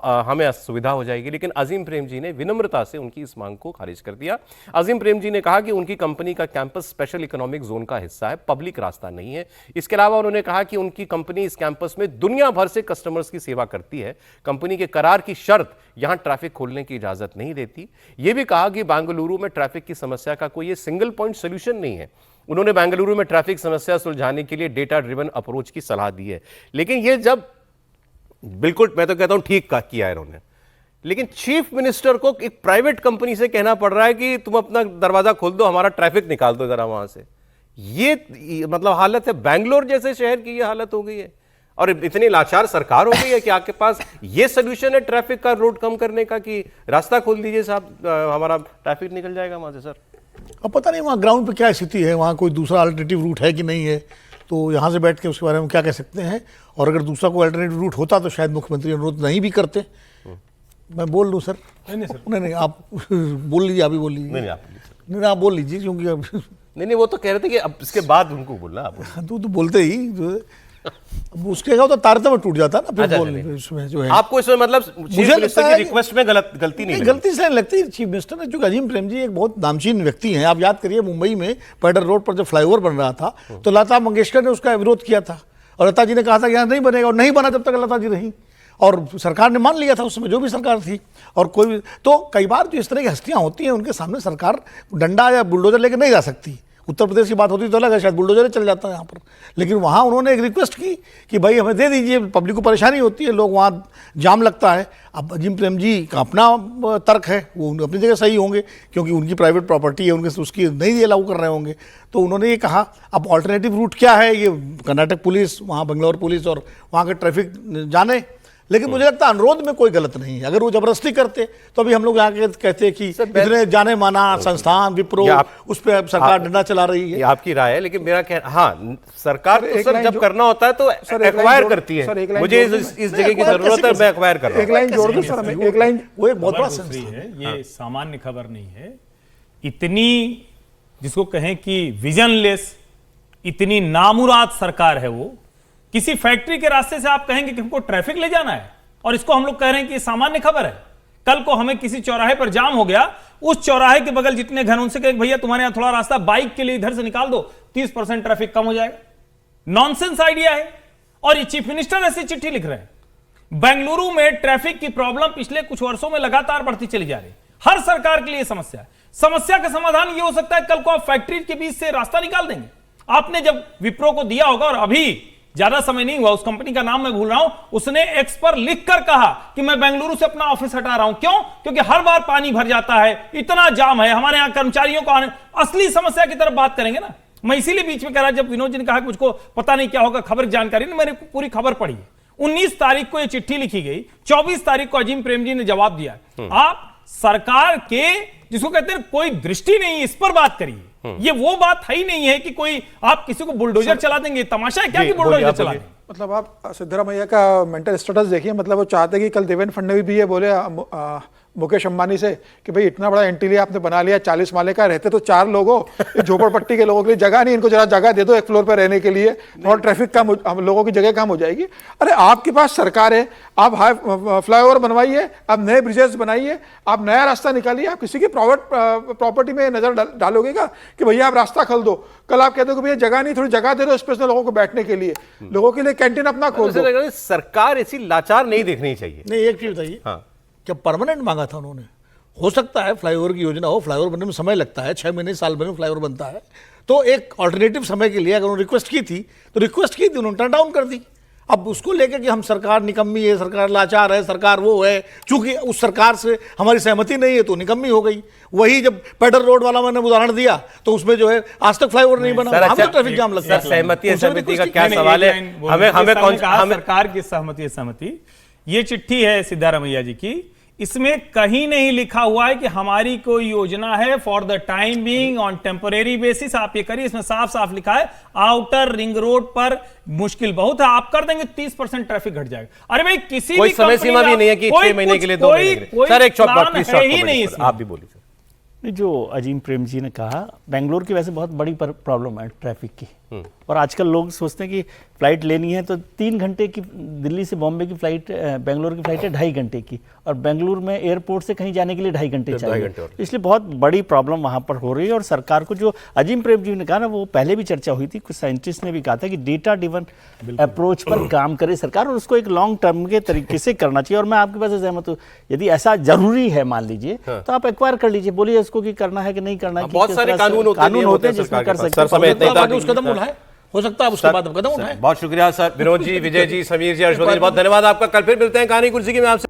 हमें सुविधा हो जाएगी। लेकिन अजीम प्रेम जी ने विनम्रता से उनकी इस मांग को खारिज कर दिया। अजीम प्रेम जी ने कहा कि उनकी कंपनी का कैंपस स्पेशल इकोनॉमिक जोन का हिस्सा है, पब्लिक रास्ता नहीं है। इसके अलावा उन्होंने कहा कि उनकी कंपनी इस कैंपस में दुनिया भर से कस्टमर्स की सेवा करती है। कंपनी के करार की शर्त यहां ट्रैफिक खोलने की इजाजत नहीं देती। यह भी कहा कि बेंगलुरु में ट्रैफिक की समस्या का कोई सिंगल पॉइंट सोल्यूशन नहीं है। उन्होंने बेंगलुरु में ट्रैफिक समस्या सुलझाने के लिए डेटा ड्रिवन अप्रोच की सलाह दी है। लेकिन यह जब बिल्कुल, मैं तो कहता हूं ठीक किया है इन्होंने, लेकिन चीफ मिनिस्टर को एक प्राइवेट कंपनी से कहना पड़ रहा है कि तुम अपना दरवाजा खोल दो, हमारा ट्रैफिक निकाल दो जरा वहां से। ये मतलब हालत है, बेंगलोर जैसे शहर की ये हालत हो गई है। और इतनी लाचार सरकार हो गई है कि आपके पास ये सोल्यूशन है ट्रैफिक का लोड कम करने का कि रास्ता खोल दीजिए साहब, हमारा ट्रैफिक निकल जाएगा वहां से। सर अब पता नहीं वहाँ ग्राउंड पे क्या स्थिति है, वहाँ कोई दूसरा अल्टरनेटिव रूट है कि नहीं है, तो यहाँ से बैठ के उसके बारे में क्या कह सकते हैं। और अगर दूसरा कोई अल्टरनेटिव रूट होता तो शायद मुख्यमंत्री अनुरोध नहीं भी करते। मैं बोल दूं सर? नहीं सर, नहीं आप बोल लीजिए, आप ही बोल लीजिए। नहीं आप बोल लीजिए, क्योंकि अब नहीं वो तो कह रहे थे कि अब इसके बाद उनको बोलना आप। तो बोलते ही अब उसके तो तारतम्य टूट जाता ना फिर बोलने इसमें जो है। आपको इसमें मतलब मुझे लगता है रिक्वेस्ट में गलती नहीं, गलती इसलिए लगती है चीफ मिनिस्टर ने, चूंकि अजीम प्रेम जी एक बहुत नामचीन व्यक्ति हैं। आप याद करिए मुंबई में पैडर रोड पर जब फ्लाईओवर बन रहा था तो लता मंगेशकर ने उसका विरोध किया था और लता जी ने कहा था कि यहाँ नहीं बनेगा, और नहीं बना जब तक लता जी रही, और सरकार ने मान लिया था उस समय जो भी सरकार थी। और कोई भी तो कई बार जो इस तरह की हस्तियां होती हैं उनके सामने सरकार डंडा या बुलडोजर लेकर नहीं जा सकती। उत्तर प्रदेश की बात होती तो अलग है, शायद बुलडोजर चल जाता है यहाँ पर, लेकिन वहाँ उन्होंने एक रिक्वेस्ट की कि भाई हमें दे दीजिए, पब्लिक को परेशानी होती है, लोग वहाँ जाम लगता है। अब अजीम प्रेम जी का अपना तर्क है, वो अपनी जगह सही होंगे क्योंकि उनकी प्राइवेट प्रॉपर्टी है, उनके उसकी नहीं ये लागू कर रहे होंगे। तो उन्होंने ये कहा अब ऑल्टरनेटिव रूट क्या है, ये कर्नाटक पुलिस, वहाँ बेंगलोर पुलिस और वहाँ के ट्रैफिक जाने। लेकिन मुझे लगता है अनुरोध में कोई गलत नहीं है। अगर वो जबरदस्ती करते तो अभी हम लोग यहाँ कहते हैं कि इतने जाने माना संस्थान विप्रो उस पर सरकार डंडा चला रही है। ये आपकी राय है, लेकिन मेरा कहना, हाँ सरकार तो सर जब करना होता है तो एक्वायर करती है। मुझे इस जगह की जरूरत है, मैं एक्वायर कर रहा हूं। एक लाइन जोड़ दूं सर, एक लाइन, वो एक बहुत बड़ा है, ये सामान्य खबर नहीं है। इतनी जिसको कहें कि विजनलेस, इतनी नामुराद सरकार है वो। किसी फैक्ट्री के रास्ते से आप कहेंगे कि हमको ट्रैफिक ले जाना है और इसको हम लोग कह रहे हैं कि सामान्य खबर है। कल को हमें किसी चौराहे पर जाम हो गया, उस चौराहे के बगल जितने घर उनसे कहें भैया तुम्हारे यहां थोड़ा रास्ता बाइक के लिए इधर से निकाल दो, 30% ट्रैफिक कम हो जाएगा। नॉनसेंस आइडिया है। और ये चीफ मिनिस्टर ऐसी चिट्ठी लिख रहे हैं। बेंगलुरु में ट्रैफिक की प्रॉब्लम पिछले कुछ वर्षों में लगातार बढ़ती चली जा रही है। हर सरकार के लिए समस्या है। समस्या का समाधान यह हो सकता है कल को आप फैक्ट्री के बीच से रास्ता निकाल देंगे। आपने जब विप्रो को दिया होगा, और अभी ज्यादा समय नहीं हुआ, उस कंपनी का नाम मैं भूल रहा हूं, उसने एक्स पर लिखकर कहा कि मैं बेंगलुरु से अपना ऑफिस हटा रहा हूं। क्यों? क्योंकि हर बार पानी भर जाता है, इतना जाम है, हमारे यहां कर्मचारियों को आने। असली समस्या की तरफ बात करेंगे ना। मैं इसीलिए बीच में कह रहा, जब विनोद जी ने कहा कि मुझको पता नहीं क्या होगा, खबर जानकारी नहीं, मैंने पूरी खबर पढ़ी है। 19 तारीख को ये चिट्ठी लिखी गई, 24 तारीख को अजीम प्रेमजी ने जवाब दिया। आप सरकार के जिसको कहते हैं कोई दृष्टि नहीं, इस पर बात करिए। ये वो बात है ही नहीं है कि कोई आप किसी को बुलडोजर चला देंगे। तमाशा है क्या कि बुलडोजर चला देंगे? मतलब आप सिद्धरामैया का मेंटल स्टेटस देखिए। मतलब वो चाहते कि कल देवेंद्र फडणवीस भी ये बोले मुकेश अंबानी से कि भाई इतना बड़ा इंटीरियर आपने बना लिया, 40 माले का, रहते तो 4 लोग हो, झोपड़पट्टी के लोगों के लिए जगह नहीं, इनको जरा जगह दे दो एक फ्लोर पर रहने के लिए, और ट्रैफिक कम, हम लोगों की जगह कम हो जाएगी। अरे आपके पास सरकार है, आप हाई फ्लाईओवर बनवाइए, आप नए ब्रिजेस बनाइए, आप नया रास्ता निकालिए। आप किसी की प्राइवेट प्रॉपर्टी में नजर डालोगे क्या कि भैया आप रास्ता खोल दो? कल आप कहते हो कि भैया जगह नहीं, थोड़ी जगह दे दो स्पेशल लोगों को बैठने के लिए, लोगों के लिए कैंटीन अपना खोल दो। सरकार ऐसी लाचार नहीं देखनी चाहिए। नहीं, एक चीज बताइए, क्या परमानेंट मांगा था उन्होंने? हो सकता है फ्लाईओवर की योजना हो, फ्लाईओवर बनने में समय लगता है, 6 महीने साल भर में फ्लाईओवर बनता है, तो एक ऑल्टरनेटिव समय के लिए अगर उन्होंने रिक्वेस्ट की थी तो रिक्वेस्ट की थी, उन्होंने टर्न डाउन कर दी। अब उसको लेकर कि हम सरकार निकम्मी है, सरकार लाचार है, सरकार वो है, चूंकि उस सरकार से हमारी सहमति नहीं है तो निकम्मी हो गई। वही जब पेडर रोड वाला मैंने उदाहरण दिया तो उसमें जो है आज तक फ्लाईओवर नहीं बना, हम तो ट्रैफिक जाम लगता है। सहमति का क्या सवाल है? हमें सरकार की सहमति, ये चिट्ठी है सिद्धारमैया जी की, इसमें कहीं नहीं लिखा हुआ है कि हमारी कोई योजना है for the time being on temporary basis आप ये करिए। इसमें साफ साफ लिखा है आउटर रिंग रोड पर मुश्किल बहुत है, आप कर देंगे 30% ट्रैफिक घट जाएगा। अरे भाई किसी कोई भी समय सीमा भी नहीं है कि 6 महीने के लिए, 2 महीने के लिए। सर एक ही नहीं, आप भी बोलिए। जो अजीम प्रेम जी ने कहा, बेंगलोर की वैसे बहुत बड़ी प्रॉब्लम है ट्रैफिक की, और आजकल लोग सोचते हैं कि फ्लाइट लेनी है तो 3 घंटे की, दिल्ली से बॉम्बे की फ्लाइट, बेंगलोर की फ्लाइट है 2.5 घंटे की, और बेंगलुरु में एयरपोर्ट से कहीं जाने के लिए 2.5 घंटे चाहिए। इसलिए बहुत बड़ी प्रॉब्लम वहाँ पर हो रही है। और सरकार को जो अजीम प्रेम जी ने कहा ना, वो पहले भी चर्चा हुई थी, कुछ साइंटिस्ट ने भी कहा था कि डेटा ड्रिवन अप्रोच पर काम करे सरकार, और उसको एक लॉन्ग टर्म के तरीके से करना चाहिए। और मैं आपके पास सहमत हूँ, यदि ऐसा जरूरी है मान लीजिए तो आप एक्वायर कर लीजिए, बोलिए इसको कि करना है कि नहीं करना है। बहुत सारे कानून होते हैं जिसमें कर सकते हैं, हो सकता है उसके बाद कदम उठाए। बहुत शुक्रिया सर, विनोद जी, विजय जी, समीर जी, हर्षवर्धन जी, बहुत धन्यवाद आपका। कल फिर मिलते हैं कहानी कुर्सी की में आपसे।